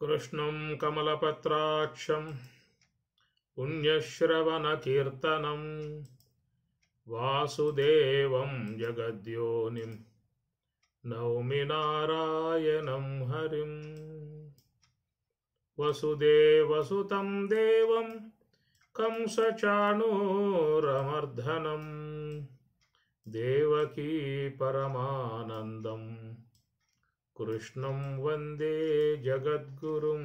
कृष्णं कमलपत्राक्षं पुण्यश्रवणकीर्तनं वासुदेवं जगद्योनिं नौमि नारायणं हरिं। वसुदेवसुतं देवं कंसचाणूरमर्दनं देवकी परमानन्दं कृष्णं वन्दे जगद्गुरुं।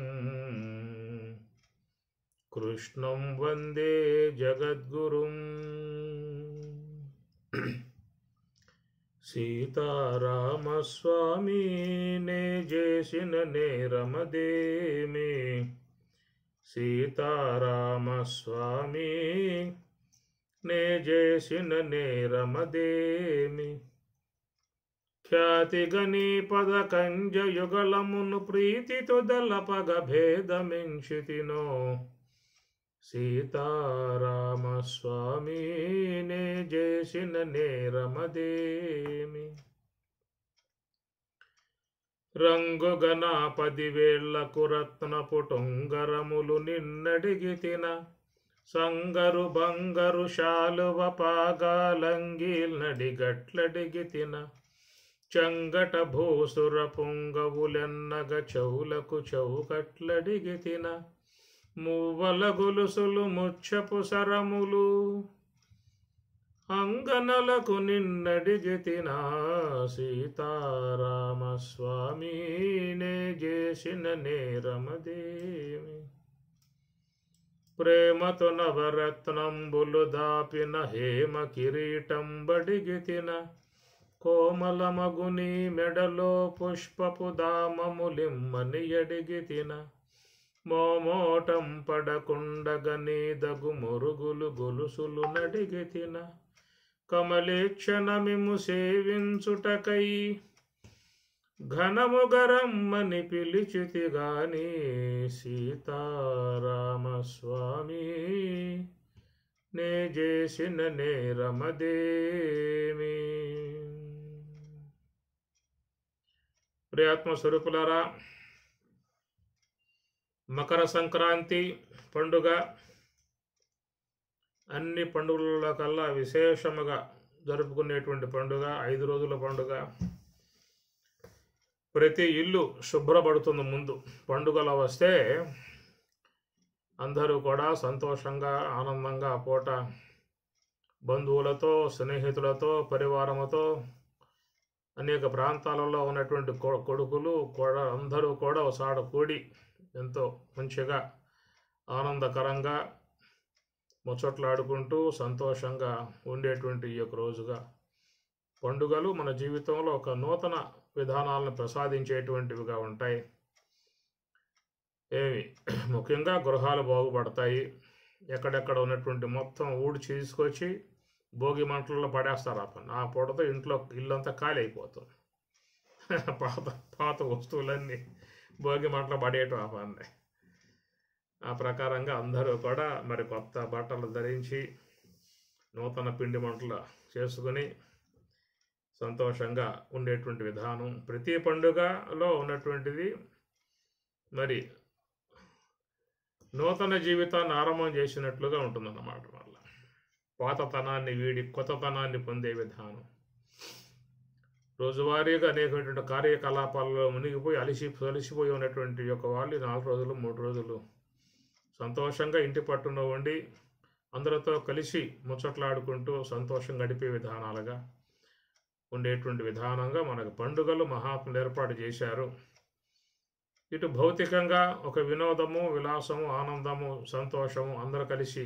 कृष्णं वन्दे जगद्गुरुं। सीतारामस्वामी ने जैसिन ने रमदेमे, सीतारामस्वामी ने जैसिन ने रमदेमि। ख्याति गनी पद कंज युगलमुनु प्रीति तो दलपग भेदमिंशितिनो, सीतारामस्वामी ने जैसिन ने रमदेमि। రంగు గనా పదివేళ్లకు రత్న పుటుంగరములు నిన్నడిగితిన, సంగరు బంగరు శాలువ పాగాలంగీల్నడిగట్లడిగితిన, చంగట భూసుర పుంగవులెన్నగ చౌలకు చౌకట్లడిగితిన, మువ్వల గొలుసులు ముచ్చపు సరములు అంగనలకు నిన్నడిగితిన, సీతారామస్వామి నే జేసిన నేరమదేమి. ప్రేమతో నవరత్నంబులు దాపిన హేమ కిరీటం బడిగితిన, కోమల మగుని మెడలో పుష్పపు దామములిమ్మని అడిగితిన, మోమోటం పడకుండగని దగు మురుగులు గొలుసులు నడిగితిన, కమలేక్షణమిము సేవించుటకై ఘనముగరమ్మని పిలిచితి గాని, సీతారామస్వామి నే జేసిన నేరమదేమి. ప్రియాత్మ స్వరూపులారా, మకర సంక్రాంతి పండుగ అన్ని పండుగల కల్లా విశేషముగా జరుపుకునేటువంటి పండుగ, 5 రోజుల పండుగ. ప్రతి ఇల్లు శుభ్రపడుతుంది. ముందు పండుగలు వస్తే అందరూ కూడా సంతోషంగా ఆనందంగా పూట బంధువులతో స్నేహితులతో పరివారముతో అనేక ప్రాంతాలలో ఉన్నటువంటి కొడుకులు కూడా అందరూ కూడా ఒకసాడ కూడి ఎంతో మంచిగా ఆనందకరంగా ముచ్చట్లాడుకుంటూ సంతోషంగా ఉండేటువంటి ఈ యొక్క రోజుగా పండుగలు మన జీవితంలో ఒక నూతన విధానాలను ప్రసాదించేటువంటివిగా ఉంటాయి. ముఖ్యంగా గృహాలు బాగుపడతాయి. ఎక్కడెక్కడ ఉన్నటువంటి మొత్తం ఊడ్చి తీసుకొచ్చి భోగి మంటల్లో పడేస్తారు. ఆ పూటతో ఇంట్లో ఇల్లంతా ఖాళీ అయిపోతుంది. పాత వస్తువులన్నీ భోగి మంటలో పడేయటం ఆ పని. ఆ ప్రకారంగా అందరూ కూడా మరి కొత్త బట్టలు ధరించి నూతన పిండి వంటలు చేసుకుని సంతోషంగా ఉండేటువంటి విధానం ప్రతి పండుగలో ఉన్నటువంటిది. మరి నూతన జీవితాన్ని ఆరంభం చేసినట్లుగా ఉంటుందన్నమాట. వల్ల పాతతనాన్ని వీడి కొత్తతనాన్ని పొందే విధానం. రోజువారీగా అనేకటువంటి కార్యకలాపాలలో మునిగిపోయి అలసిపోయి ఉన్నటువంటి యొక్క వాళ్ళు 4 రోజులు 3 రోజులు సంతోషంగా ఇంటి పట్టున ఉండి అందరితో కలిసి ముచ్చట్లాడుకుంటూ సంతోషంగా గడిపే విధానాలుగా ఉండేటువంటి విధానంగా మనకు పండుగలు మహాత్ములు ఏర్పాటు చేశారు. ఇటు భౌతికంగా ఒక వినోదము, విలాసము, ఆనందము, సంతోషము అందరూ కలిసి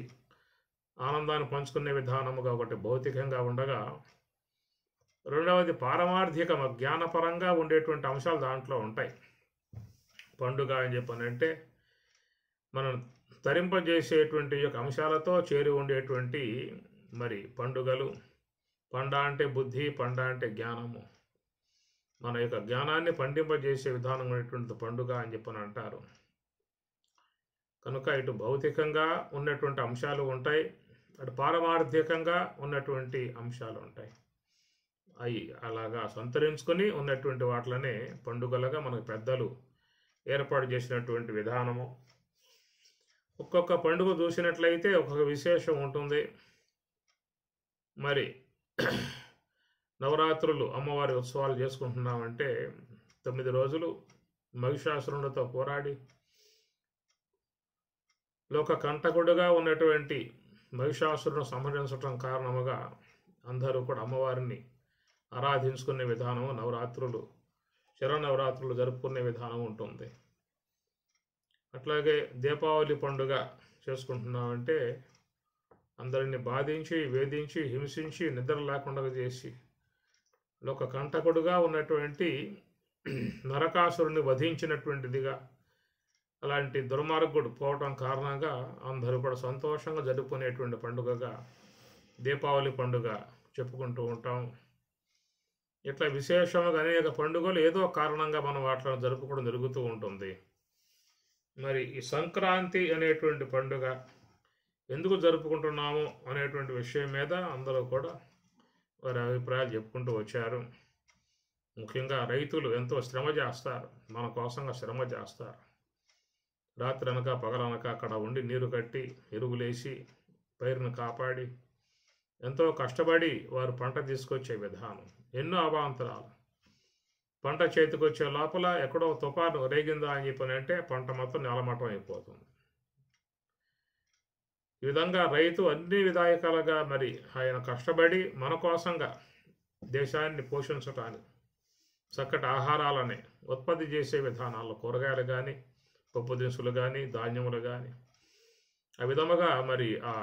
ఆనందాన్ని పంచుకునే విధానముగా ఒకటి భౌతికంగా ఉండగా, రెండవది పారమార్థిక జ్ఞానపరంగా ఉండేటువంటి అంశాలు దాంట్లో ఉంటాయి. పండుగ అని చెప్పనంటే మనం తరింపజేసేటువంటి యొక్క అంశాలతో చేరి ఉండేటువంటి మరి పండుగలు. పండ అంటే బుద్ధి, పండ అంటే జ్ఞానము. మన యొక్క జ్ఞానాన్ని పండింపజేసే విధానం అనేటువంటి పండుగ అని చెప్పని అంటారు. కనుక ఇటు భౌతికంగా ఉన్నటువంటి అంశాలు ఉంటాయి, అటు పారమార్థికంగా ఉన్నటువంటి అంశాలు ఉంటాయి. అవి అలాగా సంతరించుకొని ఉన్నటువంటి వాటిలోనే పండుగలుగా మనకు పెద్దలు ఏర్పాటు చేసినటువంటి విధానము. ఒక్కొక్క పండుగ చూసినట్లయితే ఒక్కొక్క విశేషం ఉంటుంది. మరి నవరాత్రులు అమ్మవారి ఉత్సవాలు చేసుకుంటున్నామంటే 9 రోజులు మహిషాసురునితో పోరాడి లోక కంటకుడుగా ఉన్నటువంటి మహిషాసురును సంహరించడం కారణముగా అందరూ కూడా అమ్మవారిని ఆరాధించుకునే విధానం నవరాత్రులు, శరన్నవరాత్రులు జరుపుకునే విధానం ఉంటుంది. అట్లాగే దీపావళి పండుగ చేసుకుంటున్నామంటే అందరిని బాధించి, వేధించి, హింసించి, నిద్ర లేకుండా చేసి లోక కంటకుడుగా ఉన్నటువంటి నరకాసురుని వధించినటువంటిదిగా, అలాంటి దుర్మార్గుడు పోవటం కారణంగా అందరూ కూడా సంతోషంగా జరుపుకునేటువంటి పండుగగా దీపావళి పండుగ చెప్పుకుంటూ ఉంటాం. ఇట్లా విశేషంగా అనేక పండుగలు ఏదో కారణంగా మనం వాటిలో జరుపుకోవడం జరుగుతూ ఉంటుంది. మరి ఈ సంక్రాంతి అనేటువంటి పండుగ ఎందుకు జరుపుకుంటున్నాము అనేటువంటి విషయం మీద అందరూ కూడా వారి అభిప్రాయాలు చెప్పుకుంటూ వచ్చారు. ముఖ్యంగా రైతులు ఎంతో శ్రమ చేస్తారు, మన కోసంగా శ్రమ చేస్తారు. రాత్రి అనక పగలనక అక్కడ ఉండి నీరు కట్టి ఎరువులేసి పైరును కాపాడి ఎంతో కష్టపడి వారు పంట తీసుకొచ్చే విధానం. ఎన్నో అవాంతరాలు. పంట చేతికొచ్చే లోపల ఎక్కడో తుఫాను రేగిందా అని చెప్పనంటే పంట మొత్తం నేలమట్టం అయిపోతుంది. ఈ విధంగా రైతు అన్ని విధాయకాలుగా మరి ఆయన కష్టపడి మన కోసంగా దేశాన్ని పోషించటానికి చక్కటి ఆహారాలని ఉత్పత్తి చేసే విధానాల్లో కూరగాయలు కానీ, పప్పు దినుసులు కానీ, ధాన్యములు కానీ, ఆ విధముగా మరి ఆ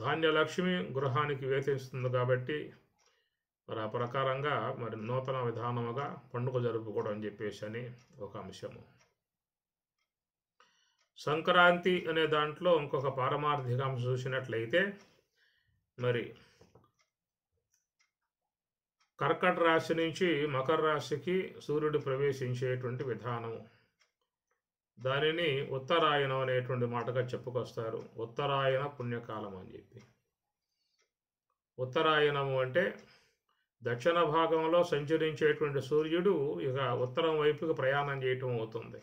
ధాన్యలక్ష్మి గృహానికి వేధిస్తుంది కాబట్టి మరి ఆ ప్రకారంగా మరి నూతన విధానముగా పండుగ జరుపుకోవడం అని చెప్పేసి అని ఒక అంశము. సంక్రాంతి అనే దాంట్లో ఇంకొక పారమార్థిక అంశం చూసినట్లయితే మరి కర్కట రాశి నుంచి మకర రాశికి సూర్యుడు ప్రవేశించేటువంటి విధానము. దానిని ఉత్తరాయణం అనేటువంటి మాటగా చెప్పుకొస్తారు. ఉత్తరాయణ పుణ్యకాలం అని చెప్పి. ఉత్తరాయణము అంటే దక్షిణ భాగంలో సంచరించేటువంటి సూర్యుడు ఇక ఉత్తరం వైపుకి ప్రయాణం చేయటం అవుతుంది.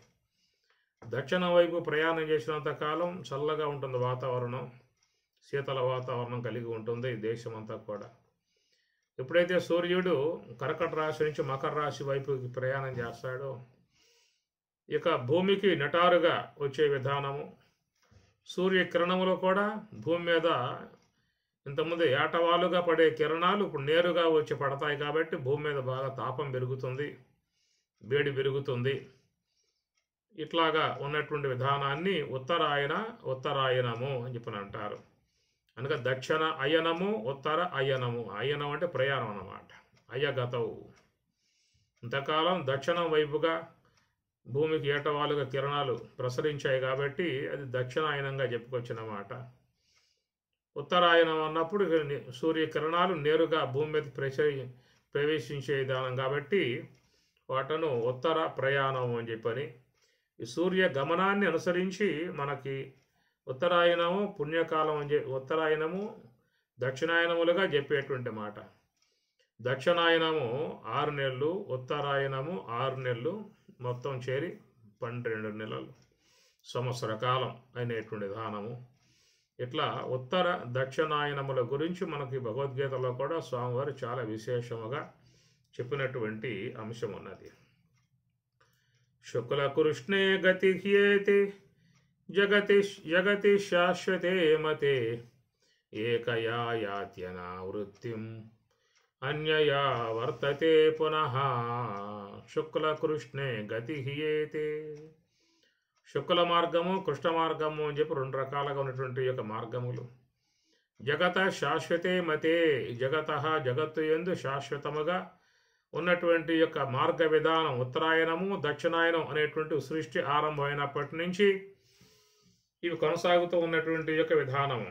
దక్షిణ వైపు ప్రయాణం చేసినంత కాలం చల్లగా ఉంటుంది వాతావరణం, శీతల వాతావరణం కలిగి ఉంటుంది దేశమంతా కూడా. ఎప్పుడైతే సూర్యుడు కర్కట రాశి నుంచి మకర రాశి వైపుకి ప్రయాణం చేస్తాడో ఇక భూమికి నిటారుగా వచ్చే విధానము. సూర్యకిరణములు కూడా భూమి మీద ఇంతకుముందు ఏటవాలుగా పడే కిరణాలు ఇప్పుడు నేరుగా వచ్చి పడతాయి కాబట్టి భూమి మీద బాగా తాపం పెరుగుతుంది, వేడి పెరుగుతుంది. ఇట్లాగా ఉన్నటువంటి విధానాన్ని ఉత్తరాయణము అని చెప్పని అంటారు. అనగా దక్షిణ అయనము, ఉత్తర అయనము. అయనం అంటే ప్రయాణం అన్నమాట. అయగతవు. ఇంతకాలం దక్షిణం వైపుగా భూమికి ఏటవాలుగా కిరణాలు ప్రసరించాయి కాబట్టి అది దక్షిణాయనంగా చెప్పుకొచ్చినమాట. ఉత్తరాయణం అన్నప్పుడు సూర్యకిరణాలు నేరుగా భూమి మీద ప్రవేశించే విధానం కాబట్టి వాటను ఉత్తర ప్రయాణం అని చెప్పని, ఈ సూర్య గమనాన్ని అనుసరించి మనకి ఉత్తరాయణము పుణ్యకాలం అని ఉత్తరాయణము దక్షిణాయనములుగా చెప్పేటువంటి మాట. దక్షిణాయనము 6 నెలలు, ఉత్తరాయణము 6 నెలలు, మొత్తం చేరి 12 నెలలు, సంవత్సర కాలం అనేటువంటి విధానము. ఇట్లా ఉత్తర దక్షిణాయనముల గురించి మనకి భగవద్గీతలో కూడా స్వామివారు చాలా విశేషముగా చెప్పినటువంటి అంశం ఉన్నది. శుక్ల కృష్ణే గతి హ్యేతి జగతి శాశ్వతే మతే ఏకయా యాత్యనావృత్తిం అన్యయా వర్తతే పునః. శుక్ల కృష్ణే గతి హ్యేతి. శుక్ల మార్గము, కృష్ణ మార్గము అని చెప్పి 2 రకాలుగా ఉన్నటువంటి యొక్క మార్గములు. జగత శాశ్వతే మతే. జగత్తు యందు శాశ్వతముగా ఉన్నటువంటి యొక్క మార్గ విధానం ఉత్తరాయణము, దక్షిణాయనం అనేటువంటి సృష్టి ఆరంభమైనప్పటి నుంచి ఇవి కొనసాగుతూ ఉన్నటువంటి యొక్క విధానము.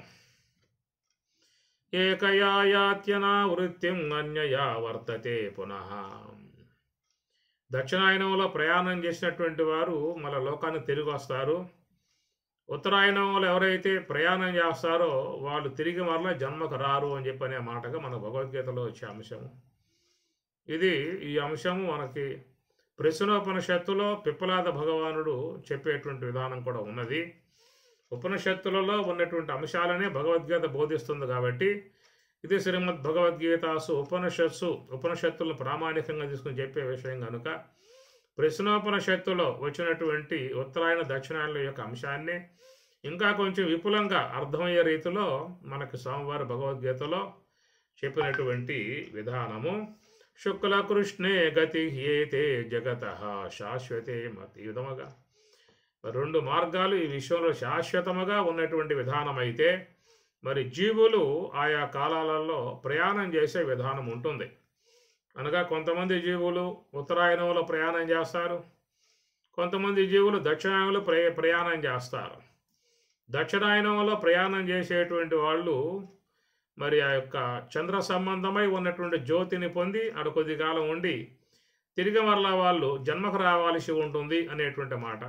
ఏకయా యాత్యనా వృత్తిం అన్యయా వర్తతే పునః. దక్షిణాయనంలో ప్రయాణం చేసినటువంటి వారు మన లోకానికి తిరిగి వస్తారు. ఉత్తరాయణంలో ఎవరైతే ప్రయాణం చేస్తారో వాళ్ళు తిరిగి మరలా జన్మకు రారు అని చెప్పనే మాటగా మన భగవద్గీతలో వచ్చే అంశము ఇది. ఈ అంశము మనకి ప్రశ్నోపనిషత్తులో పిప్పలాద భగవానుడు చెప్పేటువంటి విధానం కూడా ఉన్నది. ఉపనిషత్తులలో ఉన్నటువంటి అంశాలనే భగవద్గీత బోధిస్తుంది కాబట్టి ఇది శ్రీమద్ భగవద్గీతాసు ఉపనిషత్తులను ప్రామాణికంగా తీసుకుని చెప్పే విషయం కనుక ప్రశ్నోపనిషత్తులో వచ్చినటువంటి ఉత్తరాయణ దక్షిణాయన యొక్క అంశాన్ని ఇంకా కొంచెం విపులంగా అర్థమయ్యే రీతిలో మనకి స్వామివారి భగవద్గీతలో చెప్పినటువంటి విధానము శుక్ల కృష్ణే గతి ఏతే జగత శాశ్వతే మతి విధముగా 2 మార్గాలు ఈ విషయంలో శాశ్వతముగా ఉన్నటువంటి విధానం అయితే మరి జీవులు ఆయా కాలాలలో ప్రయాణం చేసే విధానం ఉంటుంది. అనగా కొంతమంది జీవులు ఉత్తరాయణంలో ప్రయాణం చేస్తారు, కొంతమంది జీవులు దక్షిణాయనంలో ప్రయాణం చేస్తారు. దక్షిణాయనంలో ప్రయాణం చేసేటువంటి వాళ్ళు మరి ఆ యొక్క చంద్ర సంబంధమై ఉన్నటువంటి జ్యోతిని పొంది అక్కడ కొద్ది కాలం ఉండి తిరిగి మరలా వాళ్ళు జన్మకు రావాల్సి ఉంటుంది అనేటువంటి మాట.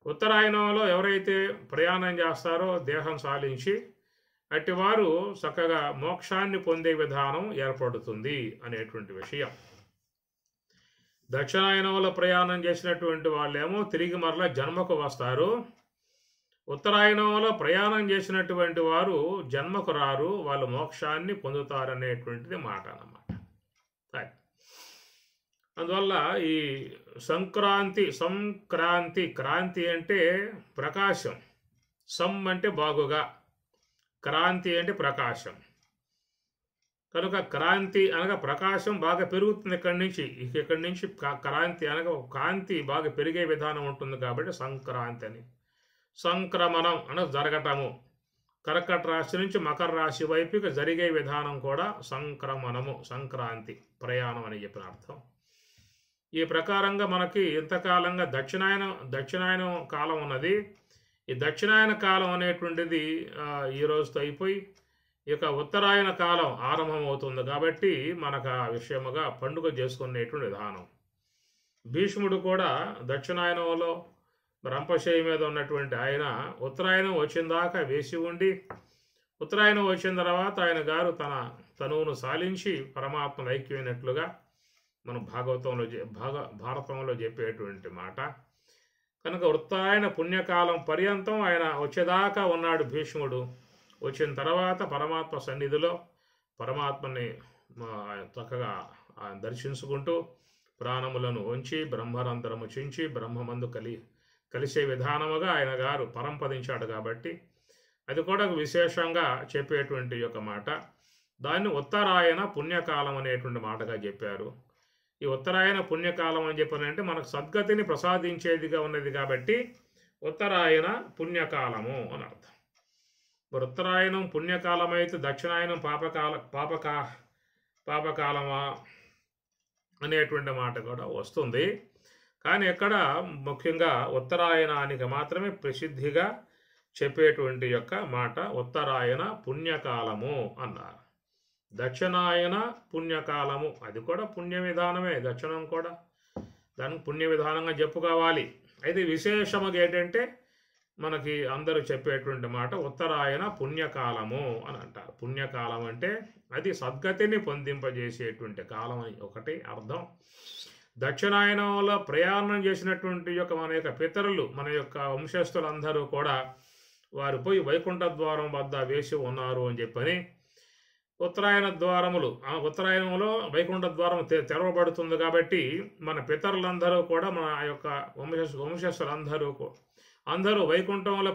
ఉత్తరాయణంలో ఎవరైతే ప్రయాణం చేస్తారో దేహం సాలించి అట్టివారు చక్కగా మోక్షాన్ని పొందే విధానం ఏర్పడుతుంది అనేటువంటి విషయం. దక్షిణాయనంలో ప్రయాణం చేసినటువంటి వాళ్ళేమో తిరిగి మరలా జన్మకు వస్తారు. ఉత్తరాయణంలో ప్రయాణం చేసినటువంటి వారు జన్మకు రారు, వాళ్ళు మోక్షాన్ని పొందుతారనేటువంటిది మాట అన్నమాట. అందువల్ల ఈ క్రాంతి అంటే ప్రకాశం, అంటే బాగుగా, క్రాంతి అంటే ప్రకాశం కనుక క్రాంతి అనగా ప్రకాశం బాగా పెరుగుతుంది. ఇక్కడి నుంచి క్రాంతి అనగా కాంతి బాగా పెరిగే విధానం ఉంటుంది కాబట్టి సంక్రాంతి అని. సంక్రమణం అనగా జరగటము, కర్కట రాశి నుంచి మకర రాశి వైపుకి జరిగే విధానం కూడా సంక్రమణము, సంక్రాంతి, ప్రయాణం అని చెప్పిన అర్థం. ఈ ప్రకారంగా మనకి ఇంతకాలంగా దక్షిణాయనం కాలం ఉన్నది. ఈ దక్షిణాయన కాలం అనేటువంటిది ఈ రోజుతో అయిపోయి ఇక ఉత్తరాయణ కాలం ఆరంభమవుతుంది కాబట్టి మనకు ఆ విషయముగా పండుగ చేసుకునేటువంటి విధానం. భీష్ముడు కూడా దక్షిణాయనంలో రంపశయ్య మీద ఉన్నటువంటి ఆయన ఉత్తరాయణం వచ్చిన దాకా వేసి ఉండి ఉత్తరాయణం వచ్చిన తర్వాత ఆయన గారు తన తనువును సాలించి పరమాత్మను ఐక్యమైనట్లుగా మనం భారతంలో చెప్పేటువంటి మాట. కనుక ఉత్తరాయణ పుణ్యకాలం పర్యంతం ఆయన వచ్చేదాకా ఉన్నాడు భీష్ముడు. వచ్చిన తర్వాత పరమాత్మ సన్నిధిలో పరమాత్మని చక్కగా దర్శించుకుంటూ ప్రాణములను ఉంచి బ్రహ్మరంధ్రము చించి బ్రహ్మమందు కలిసే విధానముగా ఆయన గారు పరంపదించాడు కాబట్టి అది కూడా విశేషంగా చెప్పేటువంటి యొక్క మాట. దాన్ని ఉత్తరాయణ పుణ్యకాలం అనేటువంటి మాటగా చెప్పారు. ఈ ఉత్తరాయణ పుణ్యకాలం అని చెప్పారంటే మనకు సద్గతిని ప్రసాదించేదిగా ఉన్నది కాబట్టి ఉత్తరాయణ పుణ్యకాలము అని అర్థం. మరి ఉత్తరాయణం పుణ్యకాలం అయితే దక్షిణాయనం పాపకాలమా అనేటువంటి మాట కూడా వస్తుంది. కానీ ఇక్కడ ముఖ్యంగా ఉత్తరాయణానికి మాత్రమే ప్రసిద్ధిగా చెప్పేటువంటి యొక్క మాట ఉత్తరాయణ పుణ్యకాలము అన్నారు. దక్షిణాయన పుణ్యకాలము అది కూడా పుణ్య విధానమే, దక్షిణం కూడా దానికి పుణ్య విధానంగా చెప్పుకోవాలి. అయితే విశేషముగా ఏంటంటే మనకి అందరూ చెప్పేటువంటి మాట ఉత్తరాయణ పుణ్యకాలము అని అంటారు. పుణ్యకాలం అంటే అది సద్గతిని పొందింపజేసేటువంటి కాలం అని ఒకటి అర్థం. దక్షిణాయనంలో ప్రయాణం చేసినటువంటి యొక్క మన యొక్క పితరులు, మన యొక్క వంశస్థులందరూ కూడా వారు పోయి వైకుంఠ ద్వారం వద్ద వేసి ఉన్నారు అని చెప్పని ఉత్తరాయణంలో వైకుంఠ ద్వారం తెరవబడుతుంది కాబట్టి మన పితరులందరూ కూడా మన యొక్క వంశస్థులందరూ వైకుంఠంలో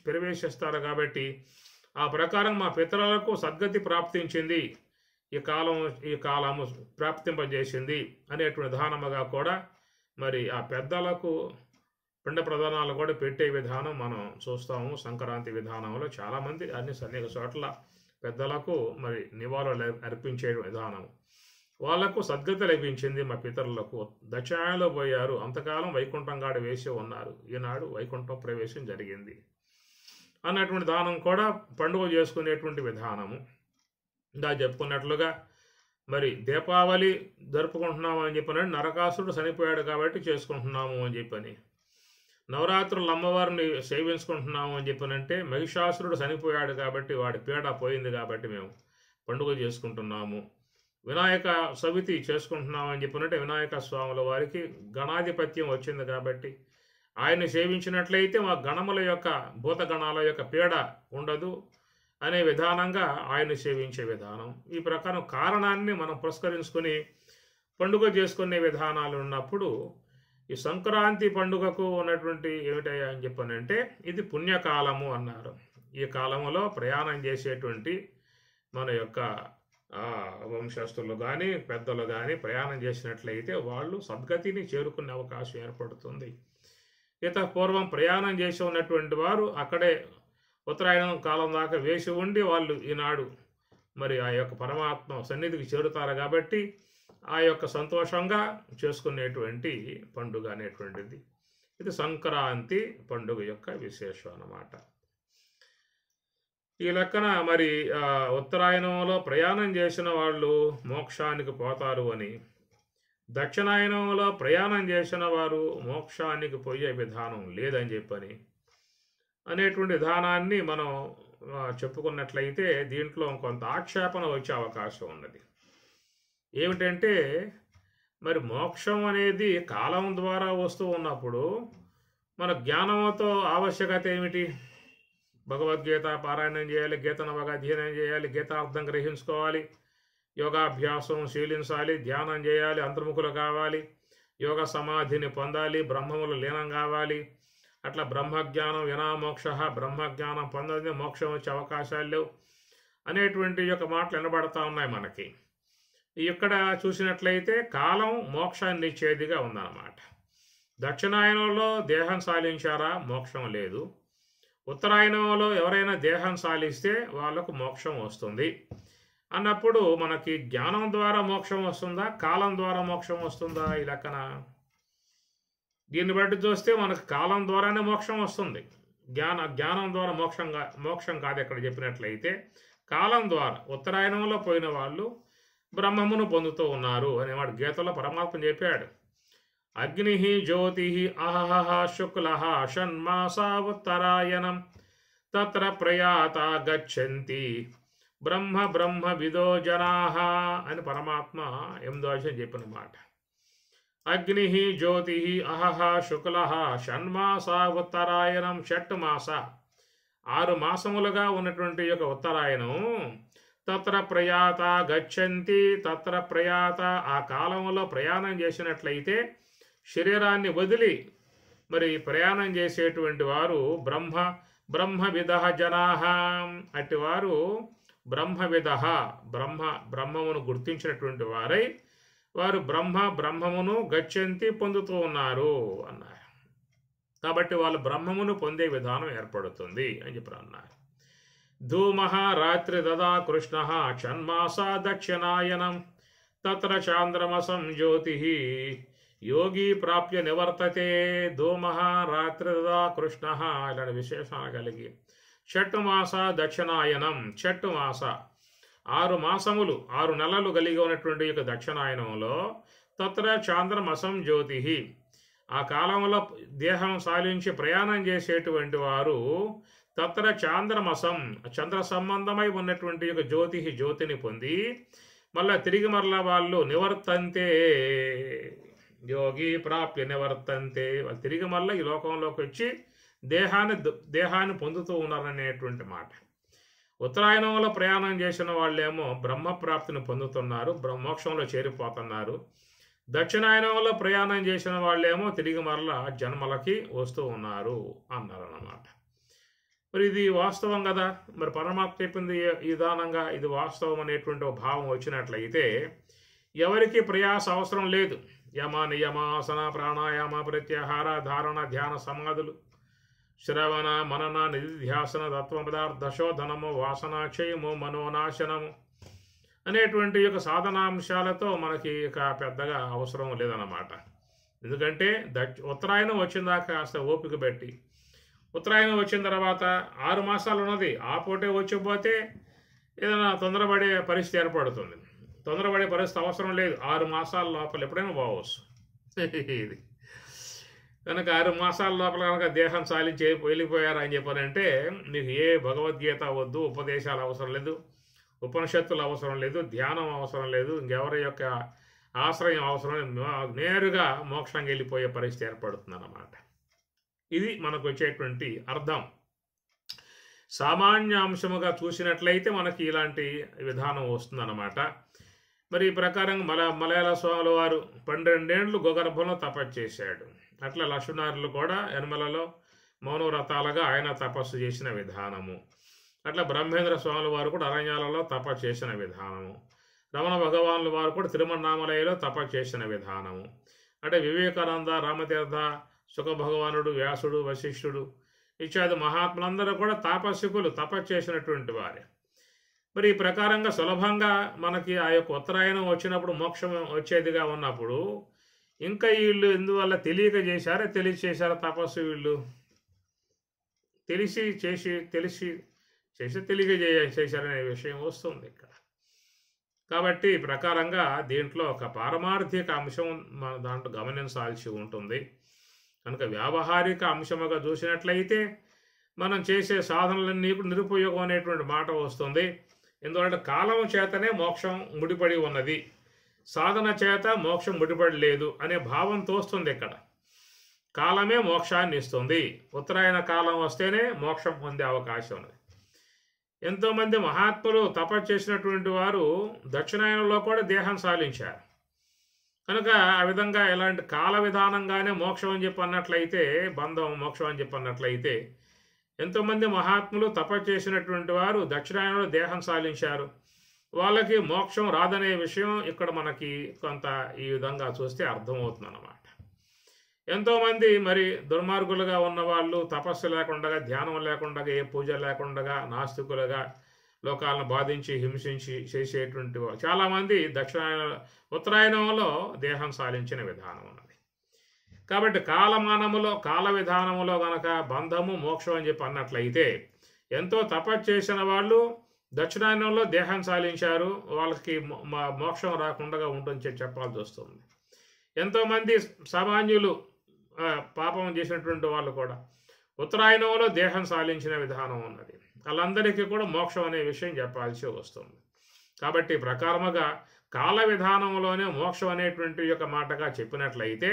ప్రవేశిస్తారు కాబట్టి ఆ ప్రకారం మా పితరులకు సద్గతి ప్రాప్తించింది, ఈ కాలము ప్రాప్తింపజేసింది అనేటువంటి విధానముగా కూడా మరి ఆ పెద్దలకు పిండ ప్రధానాలు కూడా పెట్టే విధానం మనం చూస్తాము. సంక్రాంతి విధానంలో చాలామంది అనేక చోట్ల పెద్దలకు మరి నివాళులు అర్పించే విధానం. వాళ్లకు సద్గతి లభించింది. మా పితరులకు దక్షిణాయనలో పోయారు, అంతకాలం వైకుంఠం గాడి వేసి ఉన్నారు, ఈనాడు వైకుంఠం ప్రవేశం జరిగింది అన్నటువంటి దానం కూడా పండుగ చేసుకునేటువంటి విధానము. ఇంకా చెప్పుకున్నట్లుగా మరి దీపావళి జరుపుకుంటున్నాము అని చెప్పని నరకాసురుడు చనిపోయాడు కాబట్టి చేసుకుంటున్నాము అని చెప్పని, నవరాత్రులు అమ్మవారిని సేవించుకుంటున్నాము అని చెప్పనంటే మహిషాసురుడు చనిపోయాడు కాబట్టి వాడి పీడ పోయింది కాబట్టి మేము పండుగ చేసుకుంటున్నాము వినాయక చవితి చేసుకుంటున్నామని చెప్పినట్టే వినాయక స్వాముల వారికి గణాధిపత్యం వచ్చింది కాబట్టి ఆయన్ని సేవించినట్లయితే మా గణముల యొక్క భూతగణాల యొక్క పీడ ఉండదు అనే విధానంగా ఆయన సేవించే విధానం. ఈ ప్రకారం కారణాన్ని మనం పురస్కరించుకొని పండుగ చేసుకునే విధానాలు ఉన్నప్పుడు ఈ సంక్రాంతి పండుగకు ఉన్నటువంటి ఏమిటయ్యా అని చెప్పనంటే ఇది పుణ్యకాలము అన్నారు. ఈ కాలంలో ప్రయాణం చేసేటువంటి మన యొక్క వంశస్థులు కానీ పెద్దలు కానీ ప్రయాణం చేసినట్లయితే వాళ్ళు సద్గతిని చేరుకునే అవకాశం ఏర్పడుతుంది. పూర్వం ప్రయాణం చేసి ఉన్నటువంటి వారు అక్కడే ఉత్తరాయణం కాలం దాకా వేసి ఉండి వాళ్ళు ఈనాడు మరి ఆ యొక్క పరమాత్మ సన్నిధికి చేరుతారు కాబట్టి ఆ యొక్క సంతోషంగా చేసుకునేటువంటి పండుగ అనేటువంటిది ఇది సంక్రాంతి పండుగ యొక్క విశేషం అన్నమాట. ఈ లెక్కన మరి ఉత్తరాయణంలో ప్రయాణం చేసిన వాళ్ళు మోక్షానికి పోతారు అని, దక్షిణాయనంలో ప్రయాణం చేసిన వారు మోక్షానికి పోయే విధానం లేదని చెప్పని అనేటువంటి విధానాన్ని మనం చెప్పుకున్నట్లయితే దీంట్లో కొంత ఆక్షేపణ వచ్చే అవకాశం ఉన్నది. ఏమిటంటే మరి మోక్షం అనేది కాలం ద్వారా వస్తూ ఉన్నప్పుడు మన జ్ఞానంతో ఆవశ్యకత ఏమిటి? భగవద్గీత పారాయణం చేయాలి, గీతను బాగా అధ్యయనం చేయాలి, గీతార్థం గ్రహించుకోవాలి, యోగాభ్యాసం శీలించాలి, ధ్యానం చేయాలి, అంతర్ముఖులు కావాలి, యోగ సమాధిని పొందాలి, బ్రహ్మములు లీనం కావాలి. అట్లా బ్రహ్మజ్ఞానం వినామోక్ష, బ్రహ్మజ్ఞానం పొందదే మోక్షం వచ్చే అవకాశాలు లేవు అనేటువంటి యొక్క మాటలు వినబడతా ఉన్నాయి మనకి. ఇక్కడ చూసినట్లయితే కాలం మోక్షాన్ని ఇచ్చేదిగా ఉందన్నమాట. దక్షిణాయనంలో దేహం సాలించారా మోక్షం లేదు, ఉత్తరాయణంలో ఎవరైనా దేహం సాలిస్తే వాళ్ళకు మోక్షం వస్తుంది అన్నప్పుడు మనకి జ్ఞానం ద్వారా మోక్షం వస్తుందా, కాలం ద్వారా మోక్షం వస్తుందా? ఈ లెక్కన దీన్ని బట్టి చూస్తే మనకు కాలం ద్వారానే మోక్షం వస్తుంది. జ్ఞానం ద్వారా మోక్షం కాదు. ఎక్కడ చెప్పినట్లయితే కాలం ద్వారా ఉత్తరాయణంలో పోయిన వాళ్ళు బ్రహ్మమును పొందుతూ ఉన్నారు అనేవాడు గీతలో పరమాత్మ చెప్పాడు. అగ్ని జ్యోతి అహహ శుక్ల షణ్మాసా ఉత్తరాయణం తత్ర ప్రయాత గచ్చంతి బ్రహ్మ బ్రహ్మ విదో జనాః అని పరమాత్మ 8వ అధ్యాయం చెప్పిన మాట. అగ్ని జ్యోతి అహహ శుక్ల షణ్మాసా ఉత్తరాయణం, షట్ మాస 6 మాసములుగా ఉన్నటువంటి యొక్క ఉత్తరాయణం. తత్ర ప్రయాత గచ్చంతి, తత్ర ప్రయాత ఆ కాలంలో ప్రయాణం చేసినట్లయితే శరీరాన్ని వదిలి మరి ప్రయాణం చేసేటువంటి వారు బ్రహ్మవిద జనాః, అటివారు బ్రహ్మవిద బ్రహ్మమును గుర్తించినటువంటి వారై వారు బ్రహ్మమును గచ్చంతి పొందుతూ ఉన్నారు అన్నారు. కాబట్టి వాళ్ళు బ్రహ్మమును పొందే విధానం ఏర్పడుతుంది అని చెప్పి అన్నారు. ధూమః రాత్రి దదా కృష్ణ షణ్మాసా దక్షిణాయనం తత్ర చాంద్రమసం జ్యోతి యోగి ప్రాప్య నివర్తతే. ధూమః రాత్రి దదా కృష్ణ ఇలాంటి విశేషాలు కలిగి షట్ మాస దక్షిణాయనం, షట్ మాస 6 మాసములు 6 నెలలు కలిగి ఉన్నటువంటి యొక్క దక్షిణాయనంలో తత్ర చాంద్రమసం జ్యోతి ఆ కాలంలో దేహం సాలించి ప్రయాణం చేసేటువంటి వారు తత్ర చాంద్రమసం చంద్ర సంబంధమై ఉన్నటువంటి యొక్క జ్యోతిని పొంది మళ్ళా తిరిగి మరలా వాళ్ళు నివర్తంతే, యోగి ప్రాప్య నివర్తంతే, వాళ్ళు తిరిగి మళ్ళీ ఈ లోకంలోకి వచ్చి దేహాన్ని పొందుతూ ఉన్నారనేటువంటి మాట. ఉత్తరాయణంలో ప్రయాణం చేసిన వాళ్ళేమో బ్రహ్మప్రాప్తిని పొందుతున్నారు, మోక్షంలో చేరిపోతున్నారు. దక్షిణాయనంలో ప్రయాణం చేసిన వాళ్ళేమో తిరిగి మరలా జన్మలకి వస్తూ ఉన్నారు అన్నారన్నమాట. మరి ఇది వాస్తవం కదా. మరి పరమాత్మ చెప్పింది ఈ విధానంగా ఇది వాస్తవం అనేటువంటి భావం వచ్చినట్లయితే ఎవరికి ప్రయాస అవసరం లేదు. యమ నియమాసన ప్రాణాయామ ప్రత్యాహార ధారణ ధ్యాన సమాధులు శ్రవణ మనన నిధిధ్యాసన తత్వ పదార్థ శోధనము వాసన క్షయము మనోనాశనము అనేటువంటి యొక్క సాధనాంశాలతో మనకి ఇక పెద్దగా అవసరం లేదన్నమాట. ఎందుకంటే ఉత్తరాయణం వచ్చిన దాకా కాస్త ఓపిక పెట్టి ఉత్తరాయణం వచ్చిన తర్వాత 6 మాసాలు ఉన్నది, ఆ పూటే వచ్చిపోతే ఏదైనా తొందరపడే పరిస్థితి ఏర్పడుతుంది. తొందరపడే పరిస్థితి అవసరం లేదు. 6 మాసాల లోపల ఎప్పుడైనా పోవచ్చు. ఇది కనుక 6 మాసాల లోపల కనుక దేహం సాలించి వెళ్ళిపోయారని చెప్పారంటే మీకు ఏ భగవద్గీత వద్దు, ఉపదేశాలు అవసరం లేదు, ఉపనిషత్తులు అవసరం లేదు, ధ్యానం అవసరం లేదు, ఇంకెవరి యొక్క ఆశ్రయం అవసరం లేదు, నేరుగా మోక్షంగా వెళ్ళిపోయే పరిస్థితి ఏర్పడుతుంది అన్నమాట. ఇది మనకు వచ్చేటువంటి అర్థం. సామాన్యాంశముగా చూసినట్లయితే మనకి ఇలాంటి విధానం వస్తుందన్నమాట. మరి ఈ ప్రకారం మలయాళ స్వాముల వారు 12 ఏళ్ళు గోగర్భంలో తపస్సు చేశాడు. అట్లా లక్ష్మీనారాయణులు కూడా యనమలలో మౌనవ్రతాలుగా ఆయన తపస్సు చేసిన విధానము. అట్లా బ్రహ్మేంద్ర స్వాముల వారు కూడా అరణ్యాలలో తపస్సు చేసిన విధానము. రమణ భగవానుల వారు కూడా తిరుమన్నామలయలో తపస్సు చేసిన విధానము. అంటే వివేకానంద, రామతీర్థ, సుఖ భగవానుడు, వ్యాసుడు, వశిష్ఠుడు ఇత్యాది మహాత్ములందరూ కూడా తాపస్సుకులు, తపస్సు చేసినటువంటి వారే. మరి ఈ ప్రకారంగా సులభంగా మనకి ఆ యొక్క ఉత్తరాయణం వచ్చినప్పుడు మోక్షం వచ్చేదిగా ఉన్నప్పుడు ఇంకా వీళ్ళు ఎందువల్ల తెలియక చేశారా, తెలిసి చేశారా తపస్సు? వీళ్ళు తెలిసి తెలియక చేశారనే విషయం వస్తుంది ఇక్కడ. కాబట్టి ఈ ప్రకారంగా దీంట్లో ఒక పారమార్థిక అంశం మన దాంట్లో గమనించాల్సి ఉంటుంది. కనుక వ్యావహారిక అంశముగా చూసినట్లయితే మనం చేసే సాధనలన్నీ నిరుపయోగం అనేటువంటి మాట వస్తుంది. ఎందుకంటే కాలం చేతనే మోక్షం ముడిపడి ఉన్నది, సాధన చేత మోక్షం ముడిపడి లేదు అనే భావం తోస్తుంది ఇక్కడ. కాలమే మోక్షాన్ని ఇస్తుంది. ఉత్తరాయణ కాలం వస్తేనే మోక్షం పొందే అవకాశం ఉంది. ఎంతోమంది మహాత్ములు తపస్సు చేసినటువంటి వారు దక్షిణాయనంలో కూడా దేహం సాలించారు. కనుక ఆ విధంగా ఎలాంటి కాల విధానంగానే మోక్షం అని చెప్పి అన్నట్లయితే, బంధం మోక్షం అని చెప్పి అన్నట్లయితే, ఎంతోమంది మహాత్ములు తపస్సు చేసినటువంటి వారు దక్షిణాయనంలో దేహం సాలించారు. వాళ్ళకి మోక్షం రాదనే విషయం ఇక్కడ మనకి కొంత ఈ విధంగా చూస్తే అర్థమవుతుంది అన్నమాట. ఎంతోమంది మరి దుర్మార్గులుగా ఉన్నవాళ్ళు తపస్సు లేకుండా, ధ్యానం లేకుండా, ఏ పూజ లేకుండా నాస్తికులుగా లోకాలను బాధించి హింసించి చేసేటువంటి చాలామంది ఉత్తరాయణంలో దేహం సాలించిన విధానం ఉన్నది. కాబట్టి కాల విధానములో గనక బంధము మోక్షం అని చెప్పి అన్నట్లయితే, ఎంతో తపస్సు చేసిన వాళ్ళు దక్షిణాయనంలో దేహం సాలించారు, వాళ్ళకి మోక్షం రాకుండా ఉంటుందని చెప్పాల్సి వస్తుంది. ఎంతోమంది సామాన్యులు పాపం చేసినటువంటి వాళ్ళు కూడా ఉత్తరాయణంలో దేహం సాలించిన విధానం ఉన్నది. వాళ్ళందరికీ కూడా మోక్షం అనే విషయం చెప్పాల్సి వస్తుంది. కాబట్టి ప్రకారముగా కాల విధానంలోనే మోక్షం అనేటువంటి యొక్క మాటగా చెప్పినట్లయితే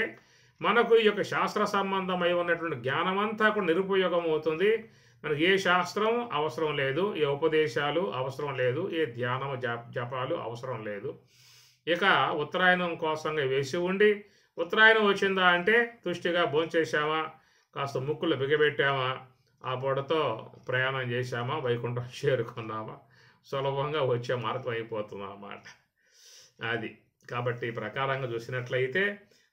మనకు ఈ యొక్క శాస్త్ర సంబంధమై ఉన్నటువంటి జ్ఞానం అంతా కూడా నిరుపయోగం అవుతుంది. మనకి ఏ శాస్త్రం అవసరం లేదు, ఏ ఉపదేశాలు అవసరం లేదు, ఏ ధ్యానం జపాలు అవసరం లేదు. ఇక ఉత్తరాయణం కోసంగా వేసి ఉండి ఉత్తరాయణం వచ్చిందా అంటే తుష్టిగా భోంచేసామా, కాస్త ముక్కులు బిగబెట్టామా, ఆ పొడతో ప్రయాణం చేశామా, వైకుంఠం చేరుకున్నామా, సులభంగా వచ్చే మార్గం అయిపోతుంది అన్నమాట. అది కాబట్టి ప్రకారంగా చూసినట్లయితే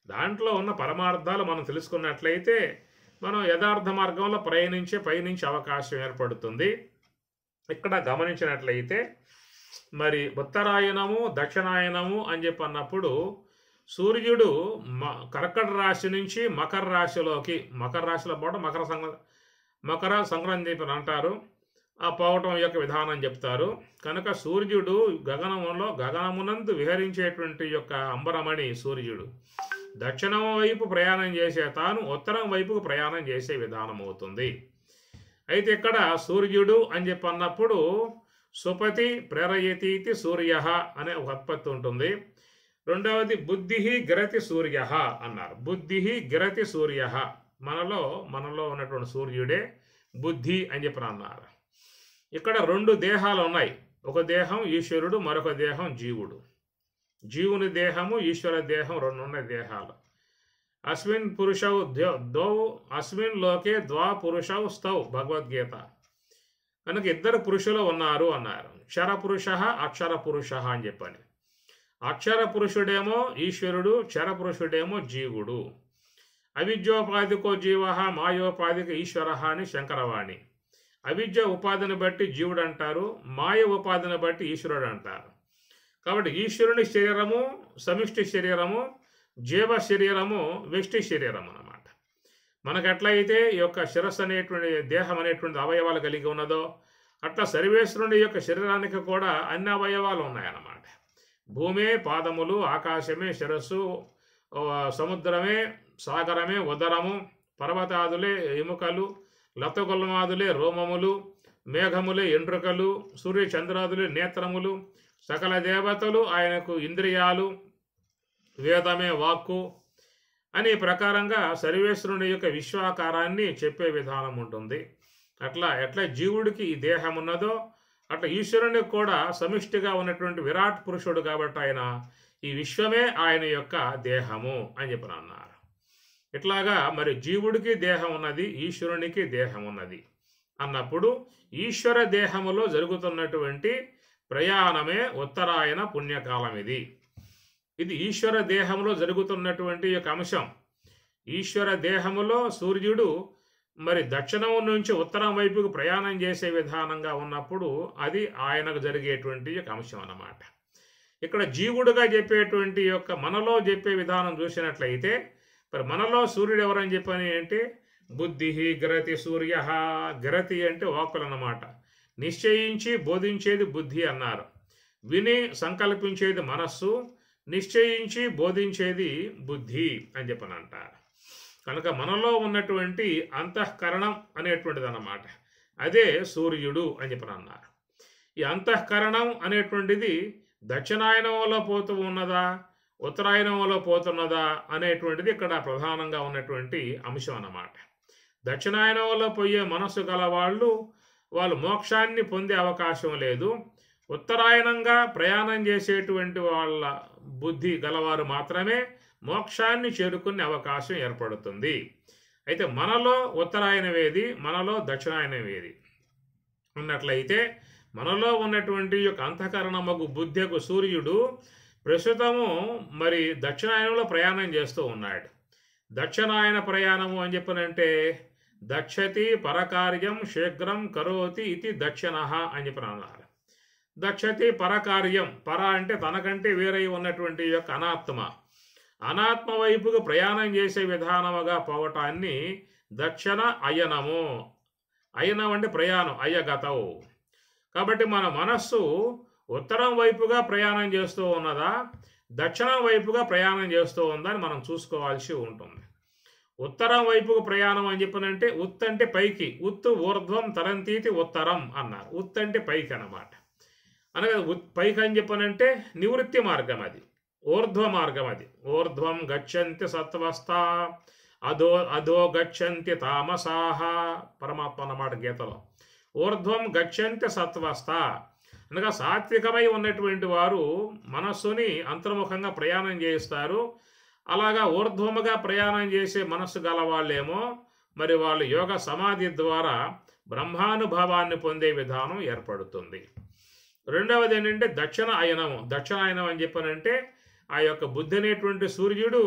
దాంట్లో ఉన్న పరమార్థాలు మనం తెలుసుకున్నట్లయితే మనం యథార్థ మార్గంలో పయనించే అవకాశం ఏర్పడుతుంది. ఇక్కడ గమనించినట్లయితే మరి ఉత్తరాయణము, దక్షిణాయనము అని చెప్పి అన్నప్పుడు సూర్యుడు కర్కట రాశి నుంచి మకర రాశిలోకి, మకర రాశిలో పోవడం మకర సంక్రాంతి చెప్పి అంటారు, ఆ పోవటం యొక్క విధానం చెప్తారు. కనుక సూర్యుడు గగనమునందు విహరించేటువంటి యొక్క అంబరమణి సూర్యుడు దక్షిణం వైపు ప్రయాణం చేసే తాను ఉత్తరం వైపుకు ప్రయాణం చేసే విధానం అవుతుంది. అయితే ఇక్కడ సూర్యుడు అని చెప్పి అన్నప్పుడు సుపతి ప్రేరయతీతి సూర్య అనే ఒక ఉత్పత్తి ఉంటుంది. రెండవది బుద్ధి గిరతి సూర్య అన్నారు. బుద్ధి గిరతి సూర్య, మనలో ఉన్నటువంటి సూర్యుడే బుద్ధి అని చెప్పి అన్నారు. ఇక్కడ 2 దేహాలు ఉన్నాయి. ఒక దేహం ఈశ్వరుడు, మరొక దేహం జీవుడు. జీవుని దేహము, ఈశ్వర దేహం 2 ఉన్నాయి దేహాలు. అస్మిన్ పురుషౌ ద్వౌ అస్మిన్ లోకే ద్వా పురుషౌ స్తౌ భగవద్గీత. కనుక 2 పురుషులు ఉన్నారు అన్నారు. క్షర పురుష, అక్షర పురుష అని చెప్పని. అక్షర పురుషుడేమో ఈశ్వరుడు, క్షర పురుషుడేమో జీవుడు. అవిద్యోపాధికో జీవ, మాయోపాధిక ఈశ్వర అని శంకరవాణి. అవిద్య ఉపాధిని బట్టి జీవుడు అంటారు, మాయ ఉపాధిని బట్టి ఈశ్వరుడు అంటారు. కాబట్టి ఈశ్వరుని శరీరము సమిష్టి శరీరము, జీవ శరీరము వ్యష్టి శరీరం అన్నమాట. మనకు ఎట్లయితే ఈ యొక్క శిరస్సు అనేటువంటి దేహం అనేటువంటి అవయవాలు కలిగి ఉన్నదో అట్లా సర్వేశ్వరుని యొక్క శరీరానికి కూడా అన్ని అవయవాలు ఉన్నాయన్నమాట. భూమే పాదములు, ఆకాశమే శిరస్సు, సముద్రమే సాగరమే ఉదరము, పర్వతాదులే ఎముకలు, లతగుల్మాదులే రోమములు, మేఘములే ఎండ్రుకలు, సూర్య చంద్రాదులు నేత్రములు, సకల దేవతలు ఆయనకు ఇంద్రియాలు, వేదమే వాక్కు అని ప్రకారంగా సర్వేశ్వరుని యొక్క విశ్వాకారాన్ని చెప్పే విధానం ఉంటుంది. ఎట్లా జీవుడికి ఈ దేహం ఉన్నదో అట్లా ఈశ్వరునికి కూడా సమిష్టిగా ఉన్నటువంటి విరాట్ పురుషుడు కాబట్టి ఆయన ఈ విశ్వమే ఆయన యొక్క దేహము అని చెప్పి అన్నారు. ఇట్లాగా మరి జీవుడికి దేహం ఉన్నది, ఈశ్వరునికి దేహం ఉన్నది అన్నప్పుడు ఈశ్వర దేహములో జరుగుతున్నటువంటి ప్రయాణమే ఉత్తరాయణ పుణ్యకాలం. ఇది ఈశ్వర దేహంలో జరుగుతున్నటువంటి యొక్క అంశం. ఈశ్వర దేహములో సూర్యుడు మరి దక్షిణం నుంచి ఉత్తరం వైపుకు ప్రయాణం చేసే విధానంగా ఉన్నప్పుడు అది ఆయనకు జరిగేటువంటి యొక్క అంశం అన్నమాట. ఇక్కడ జీవుడుగా చెప్పేటువంటి యొక్క మనలో చెప్పే విధానం చూసినట్లయితే మరి మనలో సూర్యుడు ఎవరని చెప్పని అంటే బుద్ధి గ్రతి సూర్య. గ్రతి అంటే వాక్కులు అన్నమాట. నిశ్చయించి బోధించేది బుద్ధి అన్నారు. విని సంకల్పించేది మనస్సు, నిశ్చయించి బోధించేది బుద్ధి అని చెప్పని అంటారు. కనుక మనలో ఉన్నటువంటి అంతఃకరణం అనేటువంటిది అన్నమాట. అదే సూర్యుడు అని చెప్పని అన్నారు. ఈ అంతఃకరణం అనేటువంటిది దక్షిణాయనంలో పోతూ ఉన్నదా, ఉత్తరాయణంలో పోతున్నదా అనేటువంటిది ఇక్కడ ప్రధానంగా ఉన్నటువంటి అంశం అన్నమాట. దక్షిణాయనంలో పోయే మనస్సు గల వాళ్ళు మోక్షాన్ని పొందే అవకాశం లేదు. ఉత్తరాయణంగా ప్రయాణం చేసేటువంటి వాళ్ళ బుద్ధి గలవారు మాత్రమే మోక్షాన్ని చేరుకునే అవకాశం ఏర్పడుతుంది. అయితే మనలో ఉత్తరాయణవేది, మనలో దక్షిణాయనవేది ఉన్నట్లయితే మనలో ఉన్నటువంటి యొక్క అంతఃకరణమగు బుద్ధికు సూర్యుడు ప్రస్తుతము మరి దక్షిణాయనంలో ప్రయాణం చేస్తూ ఉన్నాడు. దక్షిణాయన ప్రయాణము అని చెప్పనంటే దక్షతి పరకార్యం శీఘ్రం కరోతి ఇది దక్షిణ అని చెప్పిన అన్నారు. దక్షతి పరకార్యం, పర అంటే తనకంటే వేరై ఉన్నటువంటి యొక్క అనాత్మ వైపుకు ప్రయాణం చేసే విధానముగా పోవటాన్ని దక్షిణ అయనము. అయనం అంటే ప్రయాణం, అయ్యగతవు. కాబట్టి మన మనస్సు ఉత్తరం వైపుగా ప్రయాణం చేస్తూ ఉన్నదా, దక్షిణం వైపుగా ప్రయాణం చేస్తూ ఉందా అని మనం చూసుకోవాల్సి ఉంటుంది. ఉత్తరం వైపుకు ప్రయాణం అని చెప్పనంటే ఉత్ అంటే పైకి, ఉత్తు ఊర్ధ్వం తరంతీతి ఉత్తరం అన్నారు. ఉత్ అంటే పైకి అన్నమాట. అనగా పైకి అని చెప్పనంటే నివృత్తి మార్గం, అది ఊర్ధ్వ మార్గం. అది ఊర్ధ్వం గచ్చంతి సత్వస్థా అధో గచ్చంతి తామసాహ పరమాత్మ అన్నమాట గీతలో. ఊర్ధ్వం గచ్చంతి సత్వస్థ అనగా సాత్వికమై ఉన్నటువంటి వారు మనస్సుని అంతర్ముఖంగా ప్రయాణం చేస్తారు. అలాగా ఊర్ధ్వముగా ప్రయాణం చేసే మనస్సు గల వాళ్ళేమో మరి వాళ్ళు యోగ సమాధి ద్వారా బ్రహ్మానుభవాన్ని పొందే విధానం ఏర్పడుతుంది. రెండవది ఏంటంటే దక్షిణాయనం అని చెప్పనంటే ఆ యొక్క బుద్ధి అనేటువంటి సూర్యుడు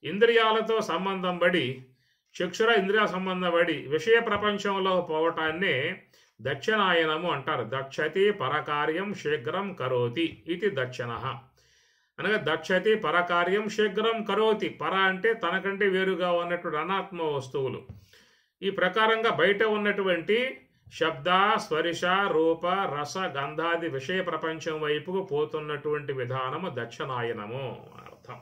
ఇంద్రియాలతో సంబంధం పడి, చక్షుర ఇంద్రియ సంబంధం పడి విషయ ప్రపంచంలో పోవటాన్నే దక్షిణాయనము అంటారు. దక్షతి పరకార్యం శీఘ్రం కరోతి ఇది దక్షిణ. అనగా దక్షతి పరకార్యం శీఘ్రం కరోతి. పర అంటే తనకంటే వేరుగా ఉన్నటువంటి అనాత్మ వస్తువులు. ఈ ప్రకారంగా బయట ఉన్నటువంటి శబ్ద స్పర్శ రూప రస గంధాది విషయ ప్రపంచం వైపుకు పోతున్నటువంటి విధానము దక్షిణాయనము అర్థం.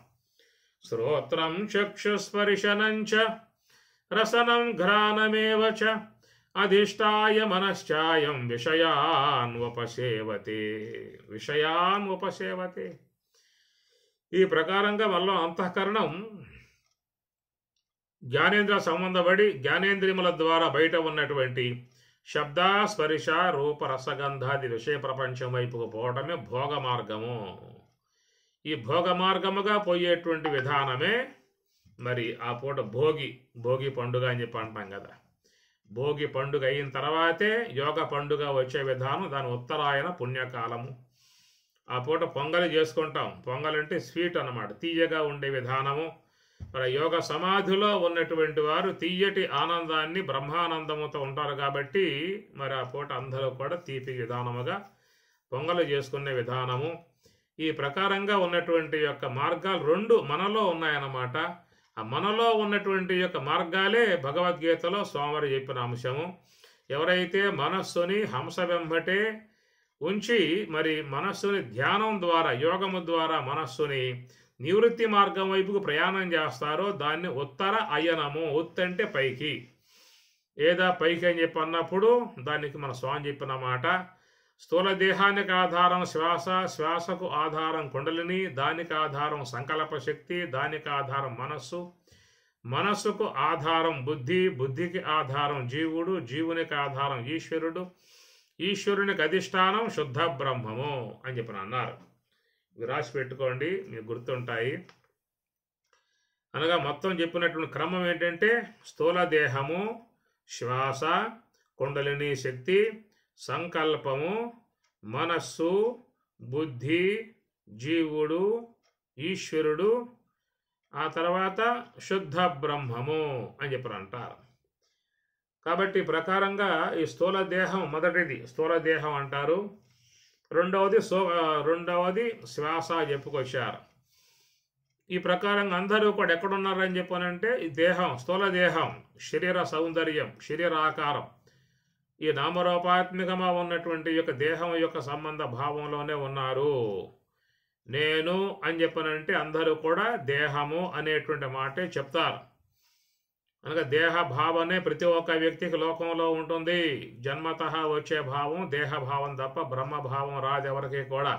శ్రోత్రం చక్షుస్పర్శనంచ రసనం ఘ్రాణమేవ చ అధిష్టాయ మనశ్చాయం విషయాన్ ఉపసేవతే. ఈ ప్రకారంగా మనలో అంతఃకరణం జ్ఞానేంద్ర సంబంధపడి జ్ఞానేంద్రియముల ద్వారా బయట ఉన్నటువంటి శబ్ద స్పర్శ రూప రసగంధాది విషయ ప్రపంచం వైపుకు పోవటమే భోగ మార్గము. ఈ భోగ మార్గముగా పోయేటువంటి విధానమే మరి ఆ పూట భోగి పండుగ అని చెప్పి అంటాం కదా. భోగి పండుగ అయిన తర్వాతే యోగ పండుగ వచ్చే విధానం, దాని ఉత్తరాయణ పుణ్యకాలము. ఆ పూట పొంగలి చేసుకుంటాం. పొంగల్ అంటే స్వీట్ అన్నమాట, తీయగా ఉండే విధానము. మరి యోగ సమాధిలో ఉన్నటువంటి వారు తీయటి ఆనందాన్ని బ్రహ్మానందముతో ఉంటారు కాబట్టి మరి ఆ పూట అందరూ కూడా తీపి విధానముగా పొంగలు చేసుకునే విధానము. ఈ ప్రకారంగా ఉన్నటువంటి యొక్క మార్గాలు రెండు మనలో ఉన్నాయన్నమాట. ఆ మనలో ఉన్నటువంటి యొక్క మార్గాలే భగవద్గీతలో స్వామివారు చెప్పిన అంశము. ఎవరైతే మనస్సుని హంస వెంబటే ఉంచి మరి మనస్సుని ధ్యానం ద్వారా యోగము ద్వారా మనస్సుని నివృత్తి మార్గం వైపుకు ప్రయాణం చేస్తారో దాన్ని ఉత్తర అయనము. ఉత్ అంటే పైకి, ఏదా పైకి అని చెప్పి అన్నప్పుడు దానికి మన స్వామి చెప్పిన మాట, స్థూల దేహానికి ఆధారం శ్వాస, శ్వాసకు ఆధారం కుండలిని, దానికి ఆధారం సంకల్ప శక్తి, దానికి ఆధారం మనస్సు, మనస్సుకు ఆధారం బుద్ధి, బుద్ధికి ఆధారం జీవుడు, జీవునికి ఆధారం ఈశ్వరుడు, ఈశ్వరునికి అధిష్టానం శుద్ధ బ్రహ్మము అని చెప్పి అన్నారు. ఇవి రాసి పెట్టుకోండి, మీకు గుర్తుంటాయి. అనగా మొత్తం చెప్పినటువంటి క్రమం ఏంటంటే స్థూల దేహము, శ్వాస, కుండలిని శక్తి, సంకల్పము, మనస్సు, బుద్ధి, జీవుడు, ఈశ్వరుడు, ఆ తర్వాత శుద్ధ బ్రహ్మము అని చెప్పి అంటారు. కాబట్టి ప్రకారంగా ఈ స్థూల దేహం మొదటిది స్థూల దేహం అంటారు. రెండవది శ్వాస చెప్పుకొచ్చారు. ఈ ప్రకారంగా అందరూ కూడా ఎక్కడున్నారని చెప్పానంటే ఈ దేహం, స్థూల దేహం, శరీర సౌందర్యం, శరీర ఆకారం, ఈ నామరూపాత్మికగా ఉన్నటువంటి యొక్క దేహం యొక్క సంబంధ భావంలోనే ఉన్నారు. నేను అని చెప్పనంటే అందరూ కూడా దేహము అనేటువంటి మాటే చెప్తారు. అనగా దేహ భావనే ప్రతి ఒక్క వ్యక్తికి లోకంలో ఉంటుంది. జన్మతః వచ్చే భావం దేహభావం తప్ప బ్రహ్మభావం రాదు ఎవరికి కూడా.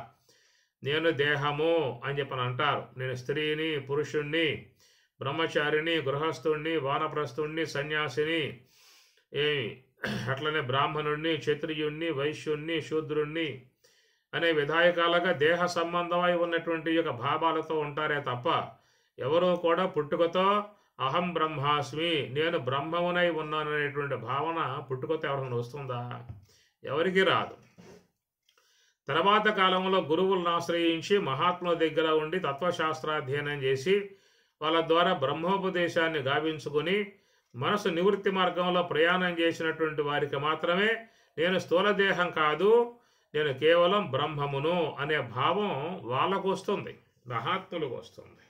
నేను దేహము అని చెప్పని అంటారు. నేను స్త్రీని, పురుషుణ్ణి, బ్రహ్మచారిని, గృహస్థుణ్ణి, వానప్రస్థుణ్ణి, సన్యాసిని, అట్లనే బ్రాహ్మణుణ్ణి, క్షత్రియుణ్ణి, వైశ్యుణ్ణి, శూద్రుణ్ణి అనే విధాయకాలుగా దేహ సంబంధమై ఉన్నటువంటి యొక్క భావాలతో ఉంటారే తప్ప ఎవరూ కూడా పుట్టుకతో అహం బ్రహ్మాస్మి, నేను బ్రహ్మమునై ఉన్నాననేటువంటి భావన పుట్టుకతో ఎవరికైనా వస్తుందా? ఎవరికి రాదు. తర్వాత కాలంలో గురువులను ఆశ్రయించి మహాత్ముల దగ్గర ఉండి తత్వశాస్త్రాధ్యయనం చేసి వాళ్ళ ద్వారా బ్రహ్మోపదేశాన్ని గావించుకొని మనసు నివృత్తి మార్గంలో ప్రయాణం చేసినటువంటి వారికి మాత్రమే నేను స్థూల దేహం కాదు, నేను కేవలం బ్రహ్మమును అనే భావం వాళ్ళకు వస్తుంది, మహాత్ములకు వస్తుంది.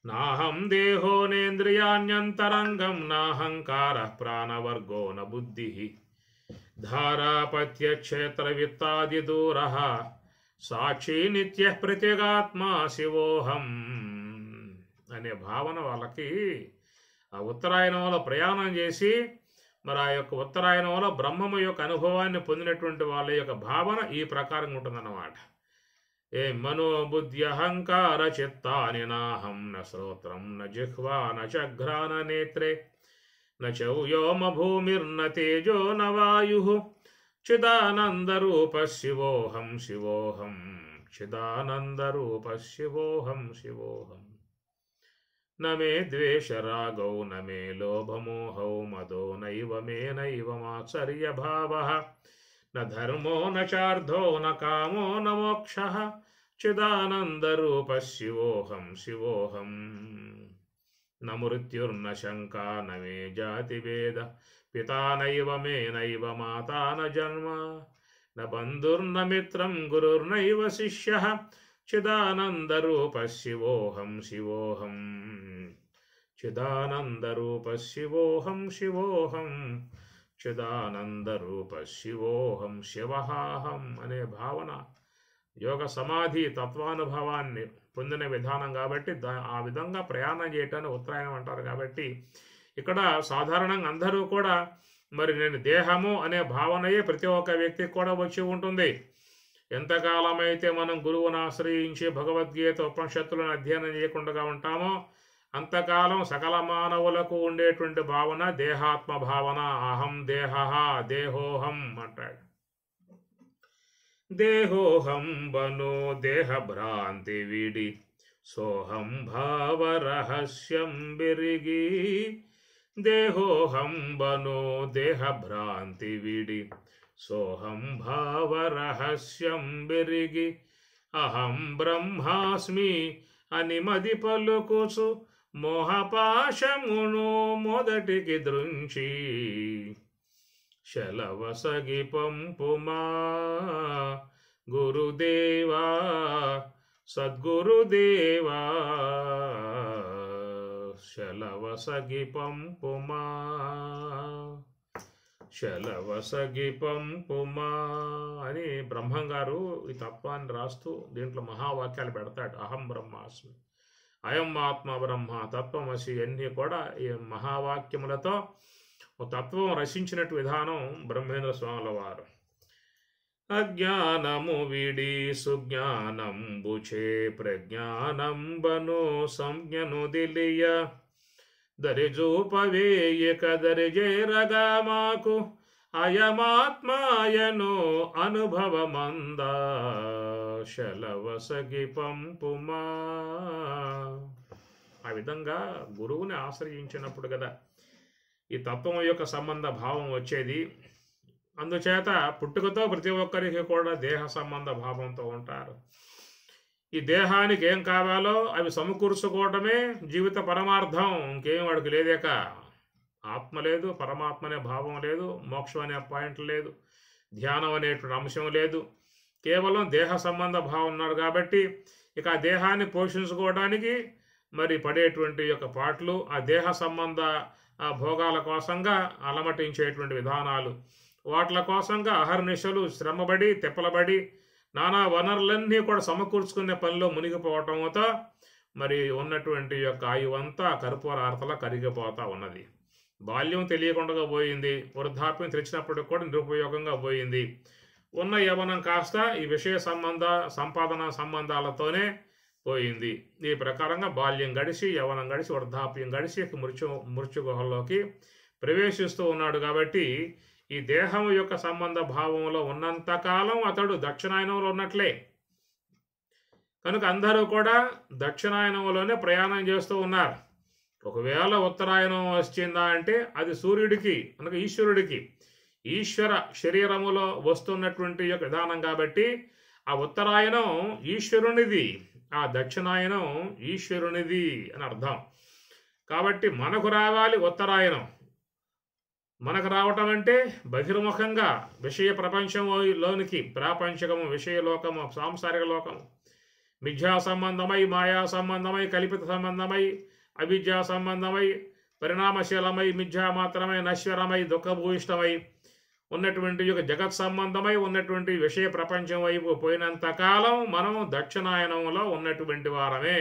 నాహం దేహోనేంద్రియాణ్యంతరంగం నాహంకార ప్రాణవర్గో న బుద్ధి ధారాపత్య క్షేత్ర విత్తాది దూర సాక్షి నిత్య ప్రత్యేగాత్మా శివోహం అనే భావన వాళ్ళకి ఆ ఉత్తరాయణంలో ప్రయాణం చేసి మరి ఆ యొక్క ఉత్తరాయణంలో బ్రహ్మము యొక్క అనుభవాన్ని పొందినటువంటి వాళ్ళ యొక్క భావన ఈ ప్రకారంగా ఉంటుందన్నమాట. ఏ మనోబుద్ధి అహంకార చిత్తాని నాహం న శ్రోత్రం న జిహ్వా న చఘ్రాన నేత్రే న చౌయోమ భూమిర్న తేజో న వాయు చిదానందరూప శివోహం శివోహం చిదానందరూప శివోహం శివోహం న మే ద్వేషరాగౌ న మే లోభమోహౌ మదో నైవ మే నైవ మాత్సర్య భావః న ధర్మో న చార్థో న కామో న మోక్షః చిదానందరూప శివోహం శివోహం న మృత్యుర్న శంకా న మే జాతిభేద పితా నైవ మే నైవ మాతా న జన్మ న బంధుర్న మిత్రం గురుర్నైవ శిష్యః చిదానందరూప శివోహం శివోహం చిదానందరూప శివోహం శివోహం చిదానందరూప శివోహం శివహాహం అనే భావన యోగ సమాధి తత్వానుభవాన్ని పొందిన విధానం కాబట్టి ఆ విధంగా ప్రయాణం చేయటాన్ని ఉత్తరాయణం అంటారు. కాబట్టి ఇక్కడ సాధారణంగా అందరూ కూడా మరి నేను దేహము అనే భావనయే ప్రతి ఒక్క వ్యక్తికి కూడా వచ్చి ఉంటుంది. ఎంతకాలమైతే మనం గురువును ఆశ్రయించి భగవద్గీత ఉపనిషత్తులను అధ్యయనం చేయకుండా ఉంటామో అంతకాలం సకల మానవులకు ఉండేటువంటి భావన దేహాత్మ భావన. అహం దేహ దేహోహం అంటాడు. దేహోహం బనో దేహ భ్రాంతి విడి సోహం భావ రహస్యం బిరిగి దేహోహం బనో దేహ భ్రాంతి విడి సోహం భావ రహస్యం బిరిగి అహం బ్రహ్మాస్మి అని మది పలుకుచు మోహపాశమును మొదటికి దృంచి శలవసగి పంపుమా గురుదేవా సద్గురుదేవా శలవసగి పంపుమా శలవసగి పంపుమా అని బ్రహ్మంగారు ఈ తత్వాన్ని రాస్తూ దీంట్లో మహావాక్యాలు పెడతాడు. అహం బ్రహ్మాస్మి, అయం ఆత్మ బ్రహ్మ, తత్వమసి అన్నీ కూడా ఈ మహావాక్యములతో ఒక తత్వం రచించినట్టు విధానం బ్రహ్మేంద్ర స్వాముల వారు. అజ్ఞానము విడి సుజ్ఞానంబుచే ప్రజ్ఞానంబను సంజ్ఞను దిలియ దరిజూపవేయక దరిజేరగా మాకు అయమాత్మాయను అనుభవమంద శలవసగి పంపుమా. ఆ విధంగా గురువుని ఆశ్రయించినప్పుడు కదా ఈ తత్వం యొక్క సంబంధ భావం వచ్చేది. అందుచేత పుట్టుకతో ప్రతి ఒక్కరికి కూడా దేహ సంబంధ భావంతో ఉంటారు. ఈ దేహానికి ఏం కావాలో అవి సమకూర్చుకోవటమే జీవిత పరమార్థం. ఇంకేం వాడికి లేదేక. ఆత్మ లేదు, పరమాత్మ అనే భావం లేదు, మోక్షం అనే పాయింట్ లేదు, ధ్యానం అనేటువంటి అంశం లేదు. కేవలం దేహ సంబంధ భావం ఉన్నారు కాబట్టి ఇక ఆ దేహాన్ని పోషించుకోవడానికి మరి పడేటువంటి యొక్క పాటలు ఆ దేహ సంబంధ భోగాల కోసంగా అలమటించేటువంటి విధానాలు, వాటిల కోసంగా అహర్నిశలు శ్రమబడి తెప్పలబడి నానా వనరులన్నీ కూడా సమకూర్చుకునే పనిలో మునిగిపోవటంతో మరి ఉన్నటువంటి యొక్క ఆయువంతా కర్పూర ఆర్తలా కరిగిపోతూ ఉన్నది. బాల్యం తెలియకుండా పోయింది, వృద్ధాప్యం తెచ్చినప్పటికి కూడా నిరుపయోగంగా పోయింది. ఉన్న యవనం కాస్త ఈ విషయ సంపాదన సంబంధాలతోనే పోయింది. ఈ ప్రకారంగా బాల్యం గడిచి యవనం గడిచి వృద్ధాప్యం గడిచి మృత్యుగుహల్లోకి ప్రవేశిస్తూ ఉన్నాడు. కాబట్టి ఈ దేహం యొక్క సంబంధ భావంలో ఉన్నంతకాలం అతడు దక్షిణాయనంలో ఉన్నట్లే. కనుక అందరూ కూడా దక్షిణాయనంలోనే ప్రయాణం చేస్తూ ఉన్నారు. ఒకవేళ ఉత్తరాయణం వచ్చిందా అంటే అది సూర్యుడికి అనగా ఈశ్వరుడికి ఈశ్వర శరీరములో వస్తున్నటువంటి యొక్క విధానం కాబట్టి ఆ ఉత్తరాయణం ఈశ్వరునిది, ఆ దక్షిణాయనం ఈశ్వరునిది అని అర్థం. కాబట్టి మనకు రావాలి ఉత్తరాయణం. మనకు రావటం అంటే బహిర్ముఖంగా విషయ ప్రపంచంలోనికి ప్రాపంచకము, విషయలోకము, సాంసారిక లోకము మిథ్యా సంబంధమై, మాయా సంబంధమై, కల్పిత సంబంధమై, అవిద్యా సంబంధమై, పరిణామశీలమై, మిథ్యా మాత్రమై, నశ్వరమై, దుఃఖభూయిష్టమై ఉన్నటువంటి యొక్క జగత్ సంబంధమై ఉన్నటువంటి విషయ ప్రపంచం వైపు పోయినంతకాలం మనం దక్షిణాయనంలో ఉన్నటువంటి వారమే.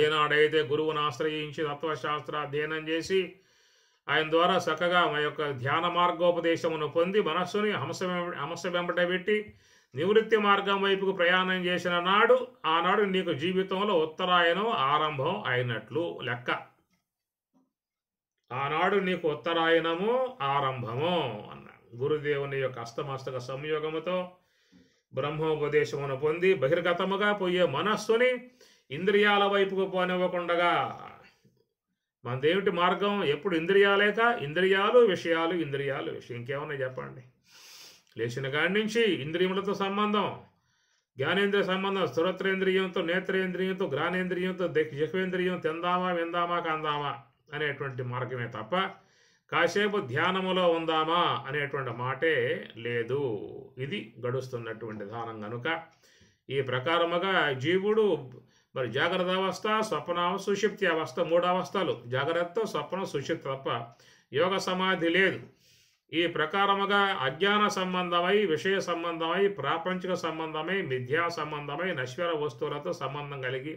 ఏనాడైతే గురువును ఆశ్రయించి తత్వశాస్త్ర అధ్యయనం చేసి ఆయన ద్వారా చక్కగా మా యొక్క ధ్యాన మార్గోపదేశమును పొంది మనస్సుని హంస వెంబట పెట్టి నివృత్తి మార్గం వైపుకు ప్రయాణం చేసిన నాడు ఆనాడు నీకు జీవితంలో ఉత్తరాయణం ఆరంభం అయినట్లు లెక్క. ఆనాడు నీకు ఉత్తరాయణము ఆరంభము అన్న గురుదేవుని యొక్క అస్తమస్తక సంయోగముతో బ్రహ్మోపదేశమును పొంది బహిర్గతముగా పోయే మనస్సుని ఇంద్రియాల వైపుకు పోనివ్వకుండగా మనదేమిటి మార్గం? ఎప్పుడు ఇంద్రియాలేక ఇంద్రియాలు విషయాలు, ఇంద్రియాలు విషయం. ఇంకేమన్నా చెప్పండి. లేచిన కాడి నుంచి ఇంద్రియములతో సంబంధం, జ్ఞానేంద్రియ సంబంధం, స్థిరోత్రేంద్రియంతో, నేత్రేంద్రియంతో, గ్రానేంద్రియంతో, జిహ్వేంద్రియం, తిందామా విందామా కందామా అనేటువంటి మార్గమే తప్ప కాసేపు ధ్యానములో ఉందామా అనేటువంటి మాటే లేదు. ఇది గడుస్తున్నటువంటి విధానం కనుక ఈ ప్రకారముగా జీవుడు మరి జాగ్రత్త అవస్థ, స్వప్న సుషుప్తి అవస్థ, 3 అవస్థలు జాగ్రత్త, స్వప్న, సుషుప్తి తప్ప యోగ సమాధి లేదు. ఈ ప్రకారముగా అజ్ఞాన సంబంధమై, విషయ సంబంధమై, ప్రాపంచిక సంబంధమై, మిథ్యా సంబంధమై, నశ్వర వస్తువులతో సంబంధం కలిగి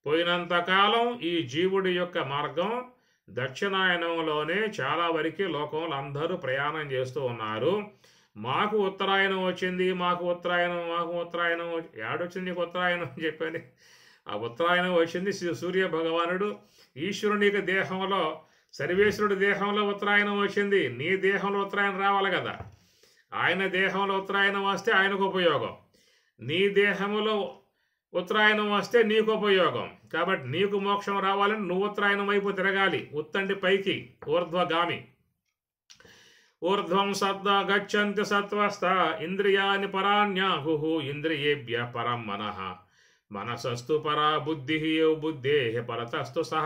పోయినంతకాలం ఈ జీవుడి యొక్క మార్గం దక్షిణాయనంలోనే చాలా వరకు లోకంలో అందరూ ప్రయాణం చేస్తూ ఉన్నారు. మాకు ఉత్తరాయణం వచ్చింది, మాకు ఉత్తరాయణం ఏడొచ్చింది నీకు ఉత్తరాయణం అని చెప్పని ఆ ఉత్తరాయణం వచ్చింది సూర్య భగవానుడు ఈశ్వరునికి దేహంలో, సర్వేశ్వరుడి దేహంలో ఉత్తరాయణం వచ్చింది. నీ దేహంలో ఉత్తరాయణం రావాలి కదా. ఆయన దేహంలో ఉత్తరాయణం వస్తే ఆయనకు ఉపయోగం, నీ దేహంలో ఉత్తరాయణం వస్తే నీకు ఉపయోగం. కాబట్టి నీకు మోక్షం రావాలని నువ్వు ఉత్తరాయణం వైపు తిరగాలి. ఉత్తండి పైకి, ఊర్ధ్వగామి. ఊర్ధ్వం సద్ద గచ్చంతి సత్వస్థ ఇంద్రియాని పరాణ్యాహు ఇంద్రియేభ్య పరం మనః మనసస్తు పరా బుద్ధి బుద్ధే పరతస్తు సహ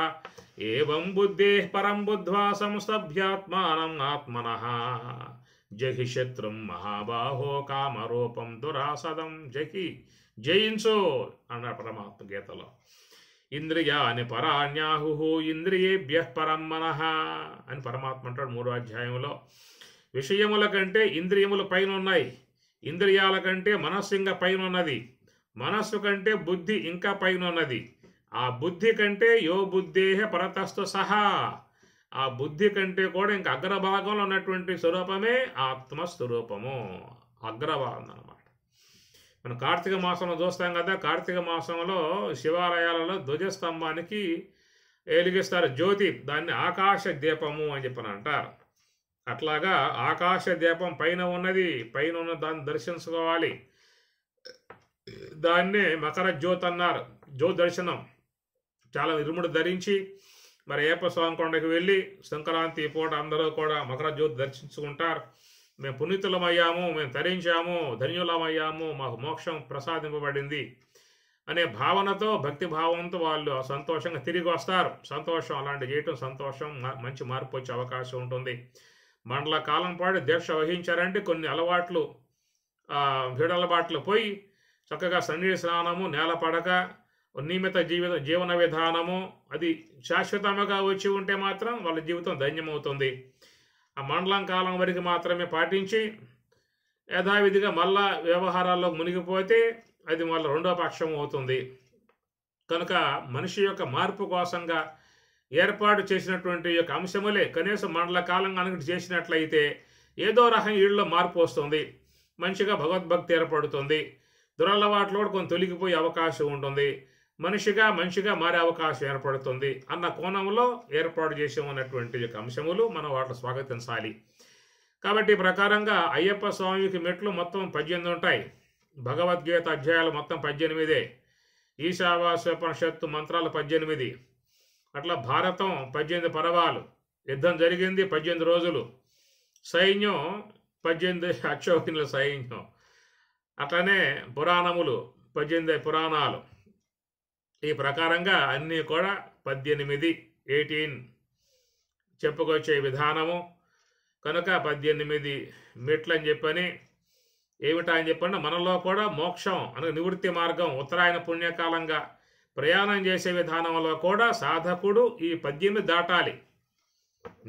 ఏవం బుద్ధే పరం బుద్ధ్వా సంస్తభ్యాత్మానం ఆత్మనః జహి శత్రుం మహాబాహో కామరూపం దురాసదం జయించు అన్న పరమాత్మ గీతలో. ఇంద్రియాని పరాణ్యాహు ఇంద్రియేభ్య పరం మనః అని పరమాత్మ అంటాడు 3వ అధ్యాయంలో. విషయముల కంటే ఇంద్రియములు పైన ఉన్నాయి, ఇంద్రియాల కంటే మనస్సు ఇంకా పైన ఉన్నది, మనస్సు కంటే బుద్ధి ఇంకా పైన ఉన్నది. ఆ బుద్ధి కంటే యో బుద్ధే పరతస్తు సహా ఆ బుద్ధి కంటే కూడా ఇంకా అగ్రభాగంలో ఉన్నటువంటి స్వరూపమే ఆత్మస్వరూపము. అగ్రభాగం అన్నమాట. మనం కార్తీక మాసంలో చూస్తాం కదా, కార్తీక మాసంలో శివాలయాలలో ధ్వజస్తంభానికి వెలిగిస్తారు జ్యోతి, దాన్ని ఆకాశ దీపము అని చెప్పని అంటారు. అట్లాగా ఆకాశ దీపం పైన ఉన్నది, పైన ఉన్న దాన్ని దర్శించుకోవాలి. దాన్నే మకర జ్యోతి అన్నారు. జ్యోతి దర్శనం చాలా ఇరుముడు ధరించి మరి అయ్యప్ప స్వామి కొండకి వెళ్ళి సంక్రాంతి పూట అందరూ కూడా మకర జ్యోతి దర్శించుకుంటారు. మేము పునీతులమయ్యాము, మేము తరించాము, ధన్యులమయ్యాము, మాకు మోక్షం ప్రసాదింపబడింది అనే భావనతో, భక్తి భావంతో వాళ్ళు సంతోషంగా తిరిగి వస్తారు. సంతోషం అలాంటి చేయటం సంతోషం, మంచి మార్పు వచ్చే అవకాశం ఉంటుంది. మండల కాలం పాటు దీక్ష వహించారంటే కొన్ని అలవాట్లు విడలబాట్లు పోయి చక్కగా సన్నిధి స్నానము, నేలపడక, నియమిత జీవన విధానము అది శాశ్వతంగా వచ్చి ఉంటే మాత్రం వాళ్ళ జీవితం ధన్యమవుతుంది. ఆ మండలం కాలం వరకు మాత్రమే పాటించి యథావిధిగా మళ్ళా వ్యవహారాల్లో మునిగిపోతే అది మళ్ళీ రెండో పక్షం అవుతుంది. కనుక మనిషి యొక్క మార్పు కోసంగా ఏర్పాటు చేసినటువంటి యొక్క అంశములే కనీసం మండల కాలం కనుక చేసినట్లయితే ఏదో రకం వీళ్ళలో మార్పు వస్తుంది, మంచిగా భగవద్భక్తి ఏర్పడుతుంది, దురలవాట్లు కూడా కొంచెం తొలగిపోయే అవకాశం ఉంటుంది, మనిషిగా మంచిగా మారే అవకాశం ఏర్పడుతుంది అన్న కోణంలో ఏర్పాటు చేసి ఉన్నటువంటి యొక్క అంశములు మనం వాటిని స్వాగతించాలి. కాబట్టి ఈ ప్రకారంగా అయ్యప్ప స్వామికి మెట్లు మొత్తం 18 ఉంటాయి. భగవద్గీత అధ్యాయాలు మొత్తం 18, ఈశావాస్యోపనిషత్తు మంత్రాలు 18, అట్లా భారతం 18 పర్వాలు, యుద్ధం జరిగింది 18 రోజులు, సైన్యం 18 అక్షోహిణుల సైన్యం, అట్లనే పురాణములు 18 పురాణాలు. ఈ ప్రకారంగా అన్నీ కూడా 18 చెప్పుకొచ్చే విధానము. కనుక 18 మెట్లు అని చెప్పని ఏమిటా అని చెప్పండి, మనలో కూడా మోక్షం అనగా నివృత్తి మార్గం ఉత్తరాయణ పుణ్యకాలంగా ప్రయాణం చేసే విధానంలో కూడా సాధకుడు ఈ 18 దాటాలి.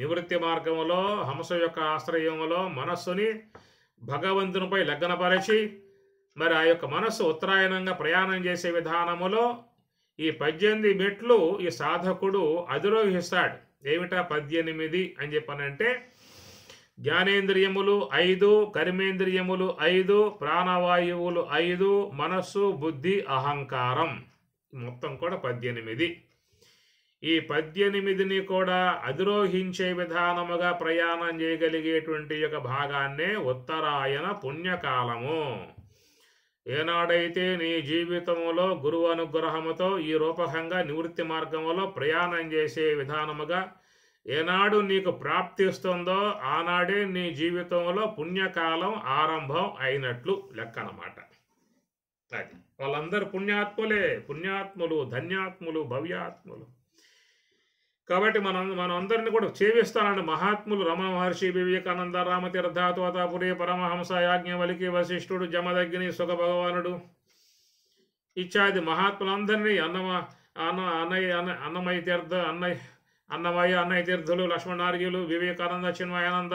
నివృత్తి మార్గంలో హంస యొక్క ఆశ్రయంలో మనస్సుని భగవంతునిపై లగ్నపరచి మరి ఆ యొక్క మనస్సు ఉత్తరాయణంగా ప్రయాణం చేసే విధానములో ఈ 18 మెట్లు ఈ సాధకుడు అధిరోహిస్తాడు. ఏమిటా 18 అని చెప్పనంటే జ్ఞానేంద్రియములు 5, కర్మేంద్రియములు 5, ప్రాణవాయువులు 5, మనస్సు, బుద్ధి, అహంకారం మొత్తం కూడా 18. ఈ 18ని కూడా అధిరోహించే విధానముగా ప్రయాణం చేయగలిగేటువంటి యొక్క భాగాన్నే ఉత్తరాయణ పుణ్యకాలము. ఏనాడైతే నీ జీవితంలో గురువు అనుగ్రహముతో ఈ రూపకంగా నివృత్తి మార్గంలో ప్రయాణం చేసే విధానముగా ఏనాడు నీకు ప్రాప్తిస్తుందో ఆనాడే నీ జీవితంలో పుణ్యకాలం ఆరంభం అయినట్లు లెక్క అన్నమాట. అది వాళ్ళందరూ పుణ్యాత్ములు, ధన్యాత్ములు, భవ్యాత్ములు. కాబట్టి మనం అందరినీ కూడా సేవిస్తానండి. మహాత్ములు రమణ మహర్షి, వివేకానంద, రామతీర్థ, తోతాపురి, పరమహంస, యాజ్ఞవల్కి, వశిష్ఠుడు, జమదగ్ని, సుఖ భగవానుడు ఇత్యాది మహాత్ములందరినీ అన్నమయ్య తీర్థులు, లక్ష్మణార్యులు, వివేకానంద, చిన్మయానంద,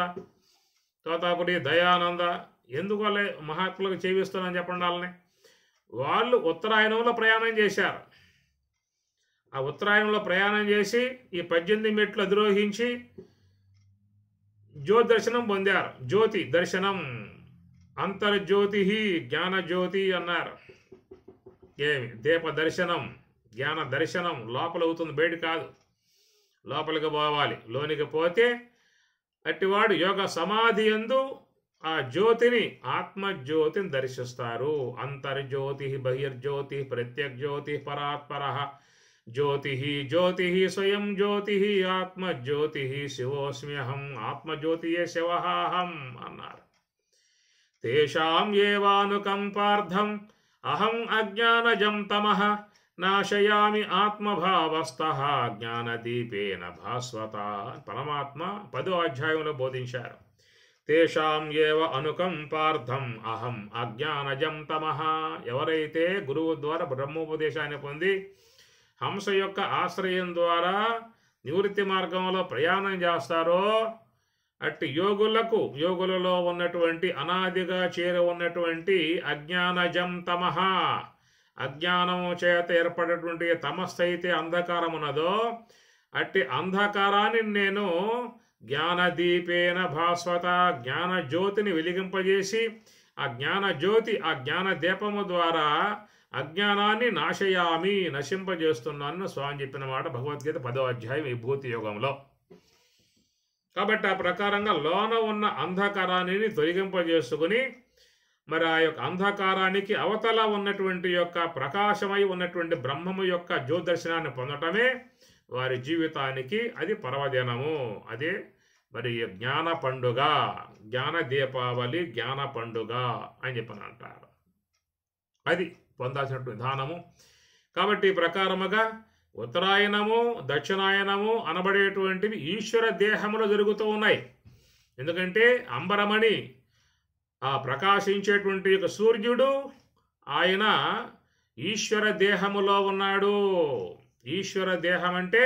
తోతాపురి, దయానంద ఎందుకు వాళ్ళే మహాత్ములకు సేవిస్తున్నాను చెప్పండి. వాళ్ళని వాళ్ళు ఉత్తరాయణంలో ప్రయాణం చేశారు. ఆ ఉత్తరాయణంలో ప్రయాణం చేసి ఈ 18 మెట్లు అధిరోహించి జ్యోతి దర్శనం పొందారు. జ్యోతి దర్శనం అంతర్జ్యోతి జ్ఞానజ్యోతి అన్నారు. ఏమి దీప దర్శనం, జ్ఞాన దర్శనం లోపల అవుతుంది, బయట కాదు. లోపలికి పోవాలి. లోనికి పోతే అట్టివాడు యోగ సమాధి యందు ఆ జ్యోతిని, ఆత్మజ్యోతిని దర్శిస్తారు. అంతర్జ్యోతి, బహిర్జ్యోతి, ప్రత్యగ్జ్యోతి, పరాత్పర జ్యోతి జ్యోతి స్వయం జ్యోతి ఆత్మజ్యోతి శివోస్మ్యహం ఆత్మజ్యోతియే శివహం అన్నారు. తేషాం ఏవానుకంపార్థం అహం అజ్ఞానజం తమః నాశయామి ఆత్మభావస్థః జ్ఞానదీపేన భాస్వత. పరమాత్మ 10వ అధ్యాయంలో బోధించారు. తేషాం ఏవ అనుకంపార్థం అహం అజ్ఞానజం తమః. ఎవరైతే గురువు ద్వారా బ్రహ్మోపదేశాన్ని పొంది హంస యొక్క ఆశ్రయం ద్వారా నివృత్తి మార్గంలో ప్రయాణం చేస్తారో అట్టి యోగులలో ఉన్నటువంటి అనాదిగా చేరి ఉన్నటువంటి అజ్ఞానజం తమః, అజ్ఞానము చేత ఏర్పడేటువంటి తమస్సు అయితే అంధకారం ఉన్నదో అట్టి అంధకారాన్ని నేను జ్ఞానదీపేన భాస్వత, జ్ఞానజ్యోతిని వెలిగింపజేసి ఆ జ్ఞానజ్యోతి, ఆ జ్ఞాన దీపము ద్వారా అజ్ఞానాన్ని నాశయామి, నశింపజేస్తున్నాను స్వామి చెప్పిన మాట భగవద్గీత 10వ అధ్యాయం విభూతి యోగంలో. కాబట్టి ఆ ప్రకారంగా లోన ఉన్న అంధకారాన్ని తొలగింపజేసుకుని మరి ఆ యొక్క అంధకారానికి అవతల ఉన్నటువంటి యొక్క ప్రకాశమై ఉన్నటువంటి బ్రహ్మము యొక్క జ్యోతిర్శనాన్ని పొందటమే వారి జీవితానికి అది పర్వదినము. అదే మరి జ్ఞాన పండుగ, జ్ఞాన దీపావళి, జ్ఞాన పండుగ అని చెప్పని అంటారు. అది పొందాల్సినటువంటి విధానము. కాబట్టి ఈ ప్రకారముగా ఉత్తరాయణము, దక్షిణాయనము అనబడేటువంటివి ఈశ్వర దేహములో జరుగుతూ ఉన్నాయి. ఎందుకంటే అంబరమణి ఆ ప్రకాశించేటువంటి యొక్క సూర్యుడు ఆయన ఈశ్వర దేహములో ఉన్నాడు. ఈశ్వర దేహం అంటే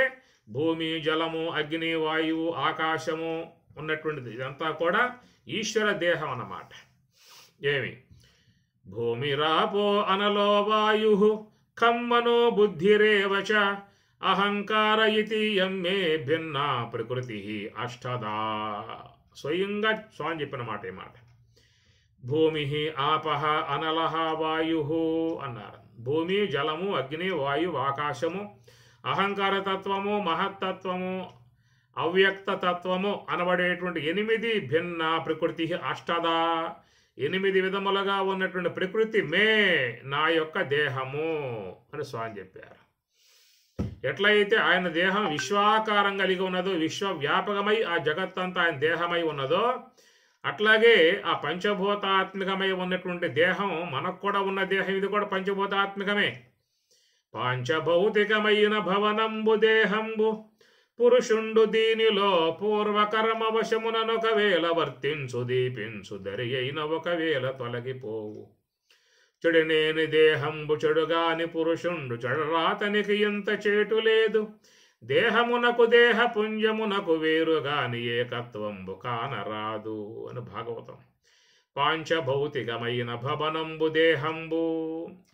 భూమి, జలము, అగ్ని, వాయువు, ఆకాశము ఉన్నటువంటిది. ఇదంతా కూడా ఈశ్వర దేహం అన్నమాట. ఏమి భూమిరాపో అనలో వాయు ఖమ్మనో బుద్ధిరేవచ అహంకార ఇతి యమ్మే భిన్న ప్రకృతి అష్టదా. స్వయంగా స్వామి చెప్పిన మాట ఈ మాట. భూమి ఆపహ అనలహ వాయు అన్నారు. భూమి, జలము, అగ్ని, వాయువు, ఆకాశము, అహంకార తత్వము, మహత్తత్వము, అవ్యక్త తత్వము అనబడేటువంటి 8 భిన్న ప్రకృతి అష్టదా, 8 విధములుగా ఉన్నటువంటి ప్రకృతి మే నా యొక్క దేహము అని స్వామి చెప్పారు. ఎట్లయితే ఆయన దేహం విశ్వాకారం కలిగి ఉన్నదో, విశ్వవ్యాపకమై ఆ జగత్తంతా ఆయన దేహమై ఉన్నదో, అట్లాగే ఆ పంచభూతాత్మికమై ఉన్నటువంటి దేహం మనకు కూడా ఉన్న దేహం ఇది కూడా పంచభూతాత్మికమే. పంచభౌతికమైన భవనంబు దేహంబు పురుషుండు దీనిలో పూర్వకర్మ వశముననొకవేళ వర్తించు దీపించు దరి అయిన ఒకవేళ తొలగిపోవు. చెడునేని దేహంబు చెడుగాని పురుషుండు చెడరాతనికి ఎంత చేటు లేదు. దేహమునకు దేహ పుంజమునకు వేరుగాని ఏకత్వంబు కానరాదు అని భాగవతం. పాంచభౌతికమైన భవనంబు దేహంబు,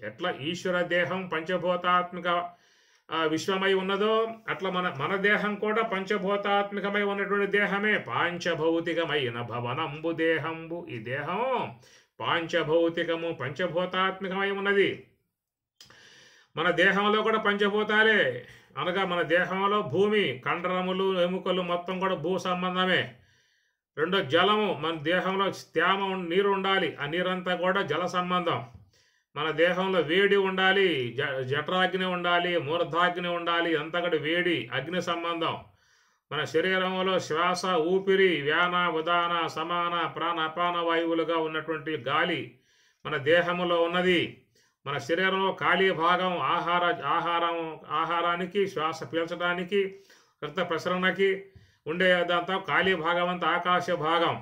ఎట్లా ఈశ్వర దేహం పంచభూతాత్మిక విశ్వమై ఉన్నదో అట్లా మన దేహం కూడా పంచభూతాత్మికమై ఉన్నటువంటి దేహమే. పాంచభౌతికమైన భవనంబు దేహంబు, ఈ దేహం పాంచభౌతికము పంచభూతాత్మికమై ఉన్నది. మన దేహంలో కూడా పంచభూతాలే, అనగా మన దేహంలో భూమి, కండరములు, ఎముకలు మొత్తం కూడా భూ సంబంధమే. రెండో జలము, మన దేహంలో తేమ నీరు ఉండాలి, ఆ నీరంతా కూడా జల సంబంధం. మన దేహంలో వేడి ఉండాలి, జఠరాగ్ని ఉండాలి, మూర్ధాగ్ని ఉండాలి, అంతా కూడా వేడి అగ్ని సంబంధం. మన శరీరంలో శ్వాస, ఊపిరి, వ్యాన, ఉదాన, సమాన, ప్రాణ, అపాన వాయువులుగా ఉన్నటువంటి గాలి మన దేహంలో ఉన్నది. మన శరీరంలో ఖాళీ భాగం ఆహారానికి, శ్వాస పీల్చడానికి, రక్త ప్రసరణకి ఉండేదంతా ఖాళీ భాగం అంతా ఆకాశ భాగం.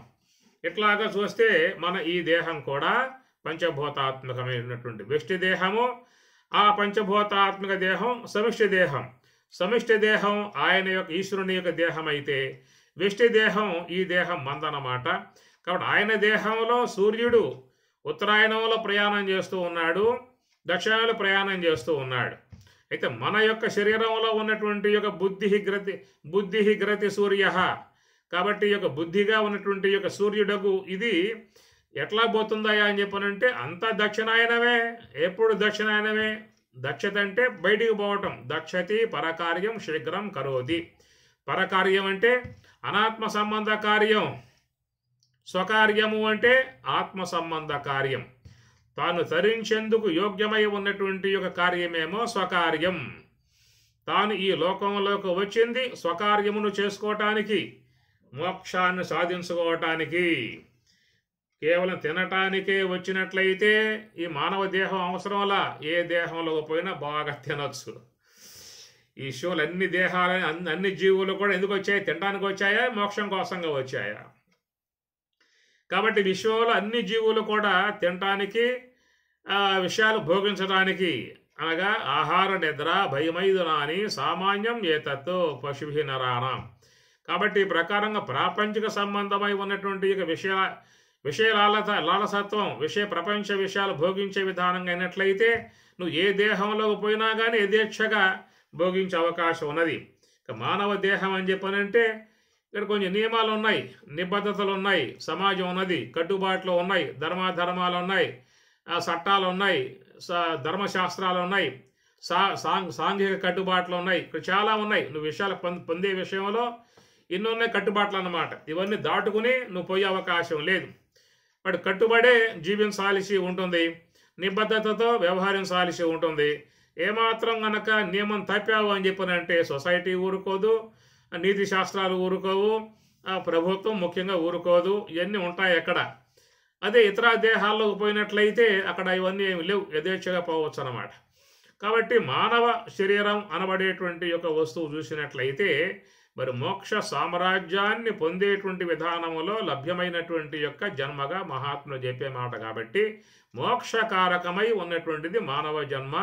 ఇట్లాగా చూస్తే మన ఈ దేహం కూడా పంచభూతాత్మకమైనటువంటి వ్యష్టి దేహము. ఆ పంచభూతాత్మక దేహం సమిష్టి దేహం. సమిష్టి దేహం ఆయన యొక్క ఈశ్వరుని యొక్క దేహం అయితే, వ్యష్టి దేహం ఈ దేహం మందనమాట. కాబట్టి ఆయన దేహంలో సూర్యుడు ఉత్తరాయణంలో ప్రయాణం చేస్తూ ఉన్నాడు, దక్షిణంలో ప్రయాణం చేస్తూ ఉన్నాడు. అయితే మన యొక్క శరీరంలో ఉన్నటువంటి యొక్క బుద్ధి గ్రతి సూర్య. కాబట్టి ఈ యొక్క బుద్ధిగా ఉన్నటువంటి యొక్క సూర్యుడకు ఇది ఎట్లా పోతుందయా అని చెప్పనంటే అంతా దక్షిణాయనమే. ఎప్పుడు దక్షిణాయనమే. దక్షత అంటే బయటికి పోవటం. దక్షతి పరకార్యం శీఘ్రం కరోతి. పరకార్యం అంటే అనాత్మ సంబంధ కార్యం, స్వకార్యము అంటే ఆత్మ సంబంధ కార్యం. తాను తరించేందుకు యోగ్యమై ఉన్నటువంటి యొక్క కార్యమేమో స్వకార్యం. తాను ఈ లోకంలోకి వచ్చింది స్వకార్యమును చేసుకోవటానికి, మోక్షాన్ని సాధించుకోవటానికి. కేవలం తినటానికే వచ్చినట్లయితే ఈ మానవ దేహం అవసరంలా, ఏ దేహంలో పోయినా బాగా తినొచ్చు. ఈ షోలు అన్ని జీవులు కూడా ఎందుకు వచ్చాయి? తినడానికి వచ్చాయా, మోక్షం కోసంగా వచ్చాయా? కాబట్టి విశ్వంలో అన్ని జీవులు కూడా తినటానికి, విషయాలు భోగించడానికి, అనగా ఆహార నిద్ర భయమైదునాని సామాన్యం ఏతత్తు పశుభి నరాణం. కాబట్టి ఈ ప్రకారంగా ప్రాపంచిక సంబంధమై ఉన్నటువంటి ఇక విషయ లాలసత్వం, ప్రపంచ విషయాలు భోగించే విధానంగా అయినట్లయితే నువ్వు ఏ దేహంలోకి పోయినా కానీ యథేచ్ఛగా భోగించే అవకాశం ఉన్నది. ఇక మానవ దేహం అని చెప్పనంటే ఇక్కడ కొంచెం నియమాలు ఉన్నాయి, నిబద్ధతలు ఉన్నాయి, సమాజం ఉన్నది, కట్టుబాట్లు ఉన్నాయి, ధర్మాలు ఉన్నాయి, చట్టాలు ఉన్నాయి, ధర్మశాస్త్రాలు ఉన్నాయి, సాంఘిక కట్టుబాట్లు ఉన్నాయి. ఇక్కడ చాలా ఉన్నాయి. నువ్వు విషయాలు పొందే విషయంలో ఎన్ని ఉన్నాయి కట్టుబాట్లు అన్నమాట. ఇవన్నీ దాటుకుని నువ్వు పోయే అవకాశం లేదు. వాడు కట్టుబడే జీవించాల్సి ఉంటుంది, నిబద్ధతతో వ్యవహరించాల్సి ఉంటుంది. ఏమాత్రం గనక నియమం తప్పావు అని చెప్పనంటే సొసైటీ ఊరుకోదు, నీతి శాస్త్రాలు ఊరుకోవు, ప్రభుత్వం ముఖ్యంగా ఊరుకోదు. ఇవన్నీ ఉంటాయి అక్కడ. అదే ఇతర దేహాల్లోకి పోయినట్లయితే అక్కడ ఇవన్నీ ఏమి లేవు, యథేచ్ఛగా పోవచ్చు అన్నమాట. కాబట్టి మానవ శరీరం అనబడేటువంటి యొక్క వస్తువు చూసినట్లయితే మరి మోక్ష సామ్రాజ్యాన్ని పొందేటువంటి విధానములో లభ్యమైనటువంటి యొక్క జన్మగా మహాత్ములు చెప్పే మాట. కాబట్టి మోక్షకారకమై ఉన్నటువంటిది మానవ జన్మ.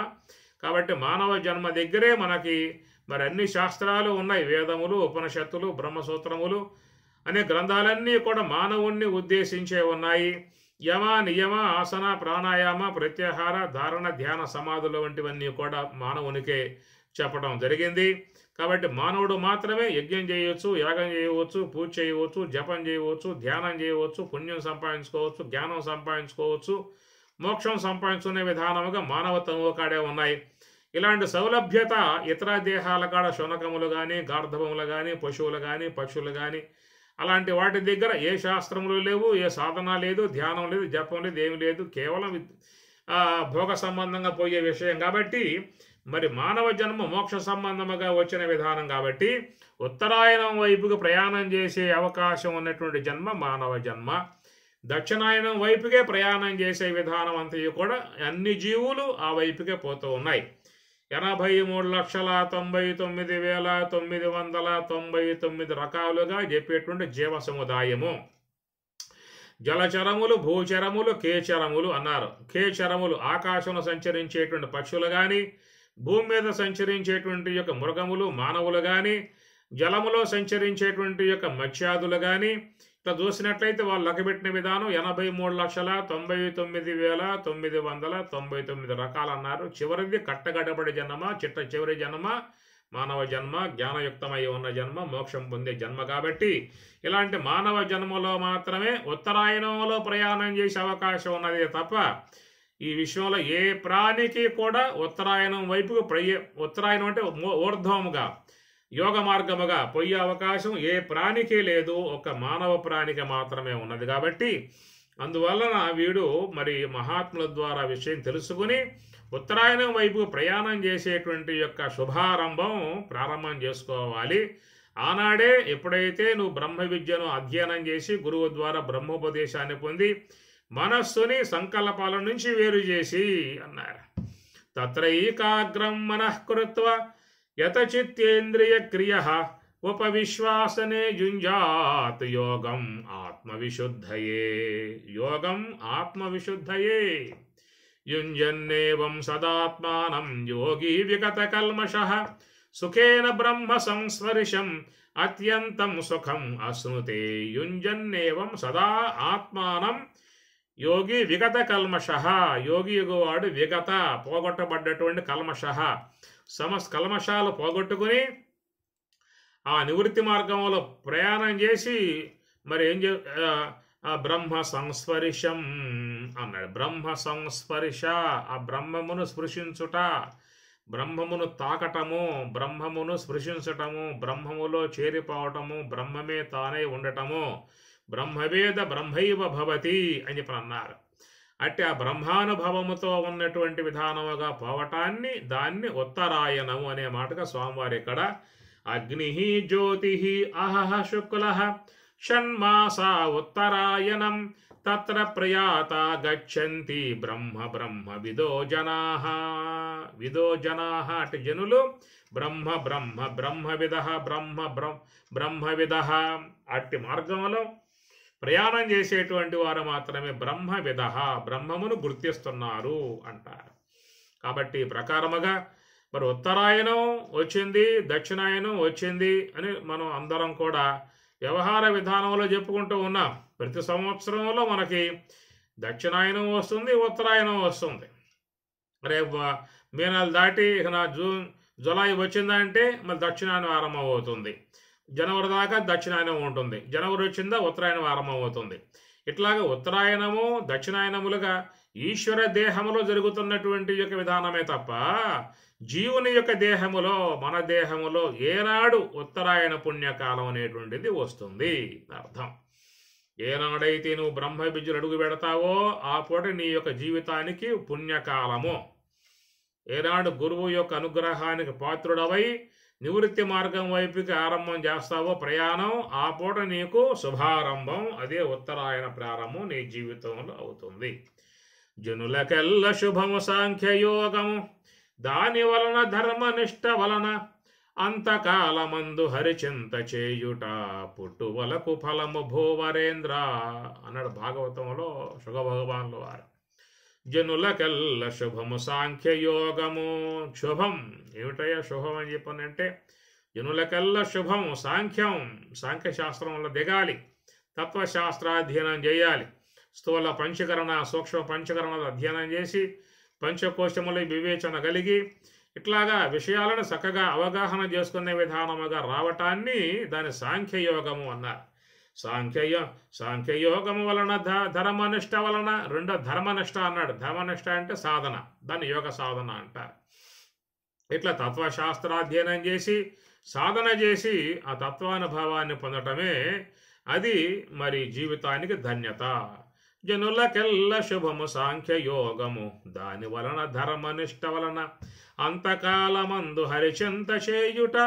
కాబట్టి మానవ జన్మ దగ్గరే మనకి మరి అన్ని శాస్త్రాలు ఉన్నాయి. వేదములు, ఉపనిషత్తులు, బ్రహ్మసూత్రములు అనే గ్రంథాలన్నీ కూడా మానవుణ్ణి ఉద్దేశించే ఉన్నాయి. యమ, నియమ, ఆసన, ప్రాణాయామ, ప్రత్యాహార, ధారణ, ధ్యాన, సమాధులు వంటివన్నీ కూడా మానవునికే చెప్పడం జరిగింది. కాబట్టి మానవుడు మాత్రమే యజ్ఞం చేయవచ్చు, యాగం చేయవచ్చు, పూజ చేయవచ్చు, జపం చేయవచ్చు, ధ్యానం చేయవచ్చు, పుణ్యం సంపాదించుకోవచ్చు, జ్ఞానం సంపాదించుకోవచ్చు, మోక్షం సంపాదించుకునే విధానముగా మానవత్వము కాడే ఉన్నాయి. ఇలాంటి సౌలభ్యత ఇతర దేహాల కాడ శునకములు కానీ, గార్ధవములు కానీ, పశువులు కానీ, పక్షులు కానీ అలాంటి వాటి దగ్గర ఏ శాస్త్రములు లేవు, ఏ సాధన లేదు, ధ్యానం లేదు, జపం లేదు, ఏమి లేదు. కేవలం భోగ సంబంధంగా పోయే విషయం. కాబట్టి మరి మానవ జన్మ మోక్ష సంబంధముగా వచ్చిన విధానం. కాబట్టి ఉత్తరాయణం వైపుకు ప్రయాణం చేసే అవకాశం ఉన్నటువంటి జన్మ మానవ జన్మ. దక్షిణాయనం వైపుకే ప్రయాణం చేసే విధానం అంతయు కూడా అన్ని జీవులు ఆ వైపుకే పోతూ ఉన్నాయి. 83,99,999 రకాలుగా చెప్పేటువంటి జీవ సముదాయము. జలచరములు, భూచరములు, కేచరములు అన్నారు. కేచరములు ఆకాశంలో సంచరించేటువంటి పక్షులు కానీ, భూమి మీద సంచరించేటువంటి యొక్క మృగములు, మానవులు కానీ, జలములో సంచరించేటువంటి యొక్క మత్స్యాదులు కానీ. ఇట్లా చూసినట్లయితే వాళ్ళు లెక్కబెట్టిన విధానం 83,99,999 రకాలు అన్నారు. చివరిది కట్టగడబడి జన్మ, చివరి జన్మ మానవ జన్మ, జ్ఞానయుక్తమై ఉన్న జన్మ, మోక్షం పొందే జన్మ. కాబట్టి ఇలాంటి మానవ జన్మలో మాత్రమే ఉత్తరాయణంలో ప్రయాణం చేసే అవకాశం ఉన్నదే తప్ప ఈ విషయంలో ఏ ప్రాణికి కూడా ఉత్తరాయణం వైపుకు ఉత్తరాయణం అంటే ఊర్ధ్వముగా యోగ మార్గముగా పోయే అవకాశం ఏ ప్రాణికి లేదు, ఒక మానవ ప్రాణికి మాత్రమే ఉన్నది. కాబట్టి అందువలన వీడు మరి మహాత్ముల ద్వారా విషయం తెలుసుకుని ఉత్తరాయణం వైపు ప్రయాణం చేసేటువంటి యొక్క శుభారంభం ప్రారంభం చేసుకోవాలి. ఆనాడే ఎప్పుడైతే నువ్వు బ్రహ్మ విద్యను అధ్యయనం చేసి గురువు ద్వారా బ్రహ్మోపదేశాన్ని పొంది మనస్సుని సంకల్పాల నుంచి వేరు చేసి అన్నారు. తత్రైకాగ్రం మనఃకృత్వ యతచిత్తేంద్రియ క్రియ ఉపవిశ్వాసనే యుంజాత్ యోగం ఆత్మవిశుద్ధయే. యోగం ఆత్మవిశుద్ధయే. యుంజన్నేవం సదాత్మానం యోగి విగత కల్మషః సుఖేన బ్రహ్మ సంస్పర్శం అత్యంతం సుఖం అశ్నుతే. యుంజన్నేవం సదా ఆత్మానం యోగి విగత కల్మషః. యోగి యుగవాడు విగత పోగొట్టబడ్డటువంటి కల్మషః కల్మషాలు పోగొట్టుకుని ఆ నివృత్తి మార్గంలో ప్రయాణం చేసి మరి బ్రహ్మ సంస్పర్శం అన్నాడు. బ్రహ్మ సంస్పర్శ, ఆ బ్రహ్మమును స్పృశించుట, బ్రహ్మమును తాకటము, బ్రహ్మమును స్పృశించటము, బ్రహ్మములో చేరిపోవటము, బ్రహ్మమే తానే ఉండటము. బ్రహ్మవేద బ్రహ్మైవ భవతి అని చెప్పి అన్నారు. అట్టి ఆ బ్రహ్మానుభవముతో ఉన్నటువంటి విధానముగా పోవటాన్ని దాన్ని ఉత్తరాయణము అనే మాటగా స్వామివారి ఇక్కడ అగ్ని జ్యోతి అహః శుక్ల షణ్మాసా ఉత్తరాయణం తత్ర ప్రయాత గచ్చంతి బ్రహ్మ బ్రహ్మ విదో జనాః. విదో జనాః అటు జనులు బ్రహ్మ బ్రహ్మ బ్రహ్మవిదః బ్రహ్మవిదః అట్టి మార్గంలో ప్రయాణం చేసేటువంటి వారు మాత్రమే బ్రహ్మవిదః బ్రహ్మమును గుర్తిస్తున్నారు అంటారు. కాబట్టి ప్రకారముగా మరి ఉత్తరాయణం వచ్చింది, దక్షిణాయనం వచ్చింది అని మనం అందరం కూడా వ్యవహార విధానంలో చెప్పుకుంటూ ఉన్నాం. ప్రతి సంవత్సరంలో మనకి దక్షిణాయనం వస్తుంది, ఉత్తరాయణం వస్తుంది. రేపు మే నెల దాటి ఇక జులై వచ్చిందంటే మళ్ళీ దక్షిణాయనం ఆరంభమవుతుంది. జనవరి దాకా దక్షిణాయనం ఉంటుంది. జనవరి వచ్చిందా ఉత్తరాయణం ఆరంభమవుతుంది. ఇట్లాగా ఉత్తరాయణము దక్షిణాయనములుగా ఈశ్వర దేహములో జరుగుతున్నటువంటి యొక్క విధానమే తప్ప జీవుని యొక్క దేహములో, మన దేహములో ఏనాడు ఉత్తరాయణ పుణ్యకాలం అనేటువంటిది వస్తుంది అర్థం. ఏనాడైతే నువ్వు బ్రహ్మ విద్యలు అడుగు పెడతావో ఆ పూట నీ యొక్క జీవితానికి పుణ్యకాలము. ఏనాడు గురువు యొక్క అనుగ్రహానికి పాత్రుడవై నివృత్తి మార్గం వైపుకి ఆరంభం చేస్తావో ప్రయాణం, ఆ పూట నీకు శుభారంభం. అదే ఉత్తరాయణ ప్రారంభం నీ జీవితంలో అవుతుంది. జనులకెల్ల శుభము సాంఖ్యయోగము, దాని వలన ధర్మనిష్ట వలన అంతకాలమందు హరిచింత చేయుట, పుట్టువలకు ఫలము భూవరేంద్ర అన్నాడు భాగవతంలో శుగ భగవాన్లు వారు. జనులకెల్ల శుభము సాంఖ్యయోగము. శుభం ఏమిటయ్యా శుభం అని చెప్పనంటే, జనులకెల్ల శుభం సాంఖ్యం, సాంఖ్యశాస్త్రంలో దిగాలి, తత్వశాస్త్రాధ్యయనం చేయాలి, స్థూల పంచకరణ సూక్ష్మ పంచకరణలు అధ్యయనం చేసి పంచకోశముల వివేచన కలిగి ఇట్లాగా విషయాలను చక్కగా అవగాహన చేసుకునే విధానముగా రావటాన్ని దాని సాంఖ్యయోగము అన్నారు. సాంఖ్యయోగము వలన ధర్మనిష్ట వలన, రెండో ధర్మనిష్ట అన్నాడు. ధర్మనిష్ట అంటే సాధన, దాన్ని యోగ సాధన అంటారు. ఇట్లా తత్వశాస్త్రాధ్యయనం చేసి సాధన చేసి ఆ తత్వానుభవాన్ని పొందటమే అది మరి జీవితానికి ధన్యత. జనులకెల్ల శుభము సాంఖ్యయోగము, దాని వలన ధర్మనిష్ట వలన అంతకాలమందు హరిచింత చేయుట,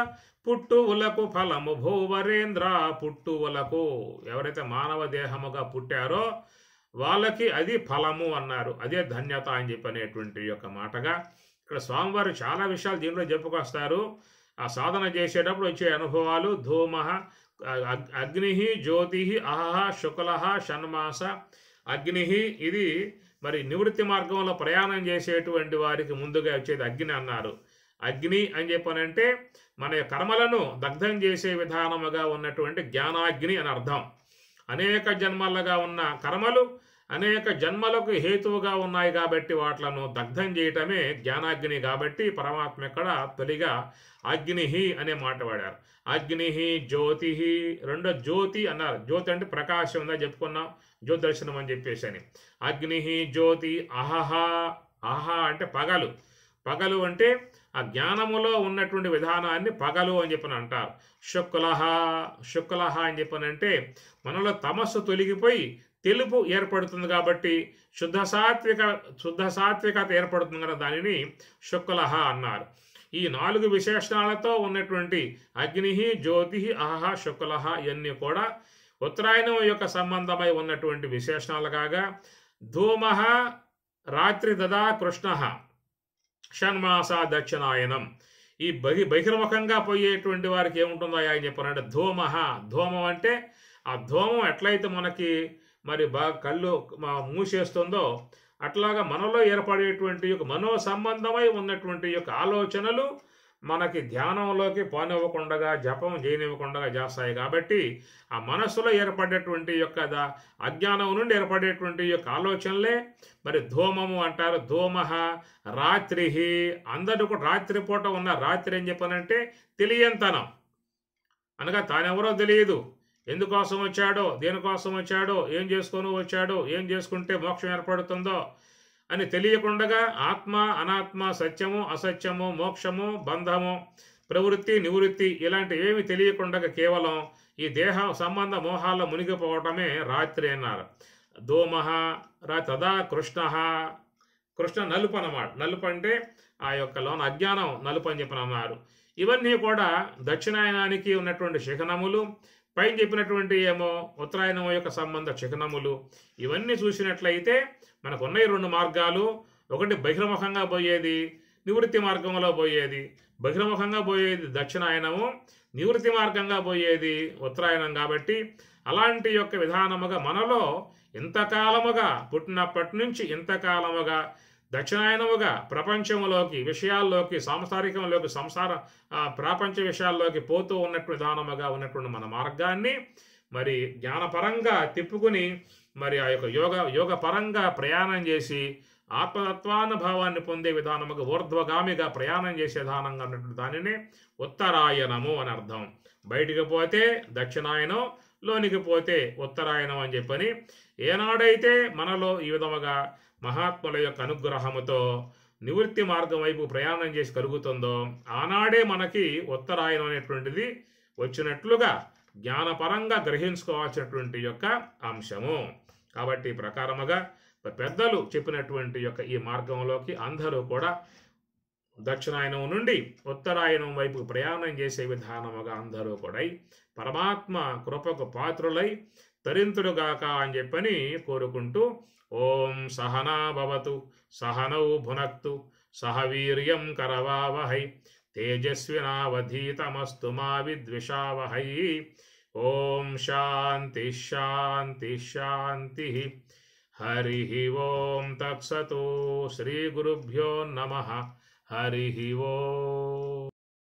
పుట్టువులకు ఫలము భూవరేంద్ర. పుట్టువులకు ఎవరైతే మానవ దేహముగా పుట్టారో వాళ్ళకి అది ఫలము అన్నారు. అదే ధన్యత అని చెప్పనేటువంటి యొక్క మాటగా ఇక్కడ స్వామివారు చాలా విషయాలు దీంట్లో చెప్పుకొస్తారు. ఆ సాధన చేసేటప్పుడు వచ్చే అనుభవాలు ధూమ, అగ్ని, జ్యోతి, అహహ, శుక్ల, షణ్మాస. అగ్ని ఇది మరి నివృత్తి మార్గంలో ప్రయాణం చేసేటువంటి వారికి ముందుగా వచ్చేది అగ్ని అన్నారు. అగ్ని అని చెప్పనంటే మన కర్మలను దగ్ధం చేసే విధానముగా ఉన్నటువంటి జ్ఞానాగ్ని అని అర్థం. అనేక జన్మలుగా ఉన్న కర్మలు అనేక జన్మలకు హేతువుగా ఉన్నాయి కాబట్టి వాట్లను దగ్ధం చేయటమే జ్ఞానాగ్ని. కాబట్టి పరమాత్మ ఇక్కడ తొలిగా అగ్ని అనే మాట వాడారు. అగ్ని, జ్యోతి, రెండో జ్యోతి అన్నారు. జ్యోతి అంటే ప్రకాశం ఉందా చెప్పుకున్నాం, జ్యోతిదర్శనం అని చెప్పేసి అని. అగ్ని, జ్యోతి, అహహ. అహ అంటే పగలు. పగలు అంటే ఆ జ్ఞానములో ఉన్నటువంటి విధానాన్ని పగలు అని చెప్పని అంటారు. శుక్లహ, శుక్లహ అని చెప్పనంటే మనలో తమస్సు తొలగిపోయి తెలుపు ఏర్పడుతుంది కాబట్టి శుద్ధ సాత్వికత ఏర్పడుతుంది కదా, దానిని శుక్లహ అన్నారు. ఈ 4 విశేషణాలతో ఉన్నటువంటి అగ్ని, జ్యోతి, అహహ, శుక్లహ ఇవన్నీ కూడా ఉత్తరాయణం యొక్క సంబంధమై ఉన్నటువంటి విశేషణాలు కాగా, ధూమః రాత్రి దదా కృష్ణః షణ్మాస దక్షిణాయనం. ఈ బహిర్ముఖంగా పోయేటువంటి వారికి ఏముంటుందో అని చెప్పారంటే ధూమః. ధూమం అంటే ఆ ధూమం ఎట్లయితే మనకి మరి బాగా కళ్ళు మూసేస్తుందో అట్లాగా మనలో ఏర్పడేటువంటి యొక్క మనో సంబంధమై ఉన్నటువంటి యొక్క ఆలోచనలు మనకి ధ్యానంలోకి పోనివ్వకుండా, జపం చేయనివ్వకుండా చేస్తాయి. కాబట్టి ఆ మనస్సులో ఏర్పడేటువంటి యొక్క అజ్ఞానం నుండి ఏర్పడేటువంటి యొక్క ఆలోచనలే మరి ధూమము అంటారు. ధూమః రాత్రి. అందరూ కూడా రాత్రిపూట ఉన్న రాత్రి అని చెప్పనంటే తెలియంతనం అనగా తానెవరో తెలియదు, ఎందుకోసం వచ్చాడో, దేనికోసం వచ్చాడో, ఏం చేసుకొని వచ్చాడో, ఏం చేసుకుంటే మోక్షం ఏర్పడుతుందో అని తెలియకుండా ఆత్మ అనాత్మ, సత్యము అసత్యము, మోక్షము బంధము, ప్రవృత్తి నివృత్తి ఇలాంటి ఏమి తెలియకుండా కేవలం ఈ దేహ సంబంధ మోహాల్లో మునిగిపోవటమే రాత్రి అన్నారు. ధూమః తదా కృష్ణః. కృష్ణ నలుపు అన్నమాట. నలుపు అంటే ఆ యొక్క లోన అజ్ఞానం నలుపు అని చెప్పని అన్నారు. ఇవన్నీ కూడా దక్షిణాయనానికి ఉన్నటువంటి చిహ్నములు, పైన చెప్పినటువంటి ఏమో ఉత్తరాయణం యొక్క సంబంధ చిహ్నములు. ఇవన్నీ చూసినట్లయితే మనకు ఉన్నాయి 2 మార్గాలు. ఒకటి బహిర్ముఖంగా పోయేది, నివృత్తి మార్గంలో పోయేది. బహిర్ముఖంగా పోయేది దక్షిణాయనము, నివృత్తి మార్గంగా పోయేది ఉత్తరాయణం. కాబట్టి అలాంటి యొక్క విధానముగా మనలో ఇంతకాలముగా పుట్టినప్పటి నుంచి ఇంతకాలముగా దక్షిణాయనముగా ప్రపంచంలోకి విషయాల్లోకి సాంసారికంలోకి సంసార ప్రాపంచ విషయాల్లోకి పోతూ ఉన్నటువంటి విధానముగా ఉన్నటువంటి మన మార్గాన్ని మరి జ్ఞానపరంగా తిప్పుకుని మరి ఆ యొక్క యోగ పరంగా ప్రయాణం చేసి ఆత్మతత్వానుభవాన్ని పొందే విధానముగా ఊర్ధ్వగామిగా ప్రయాణం చేసే విధానంగా ఉన్నటువంటి దానినే ఉత్తరాయణము అని అర్థం. బయటికి పోతే దక్షిణాయనం, లోనికి పోతే ఉత్తరాయణం అని చెప్పని ఏనాడైతే మనలో ఈ విధముగా మహాత్ముల యొక్క అనుగ్రహముతో నివృత్తి మార్గం వైపు ప్రయాణం చేసి కలుగుతుందో ఆనాడే మనకి ఉత్తరాయణం అనేటువంటిది వచ్చినట్లుగా జ్ఞానపరంగా గ్రహించుకోవాల్సినటువంటి యొక్క అంశము. కాబట్టి ఈ ప్రకారముగా పెద్దలు చెప్పినటువంటి యొక్క ఈ మార్గంలోకి అందరూ కూడా దక్షిణాయనం నుండి ఉత్తరాయణం వైపు ప్రయాణం చేసే విధానముగా అందరూ కూడా పరమాత్మ కృపకు పాత్రులై తరింతులుగాక అని చెప్పని కోరుకుంటూ ఓం సహనా భవతు సహనౌ భునక్తు సహ వీర్యం కరవావహై తేజస్వినావధీతమస్తు మా విద్విషావహై. ఓం శాంతి శాంతి శాంతి. హరి ఓం తత్సతు. శ్రీ గురుభ్యో నమః. హరి ఓం.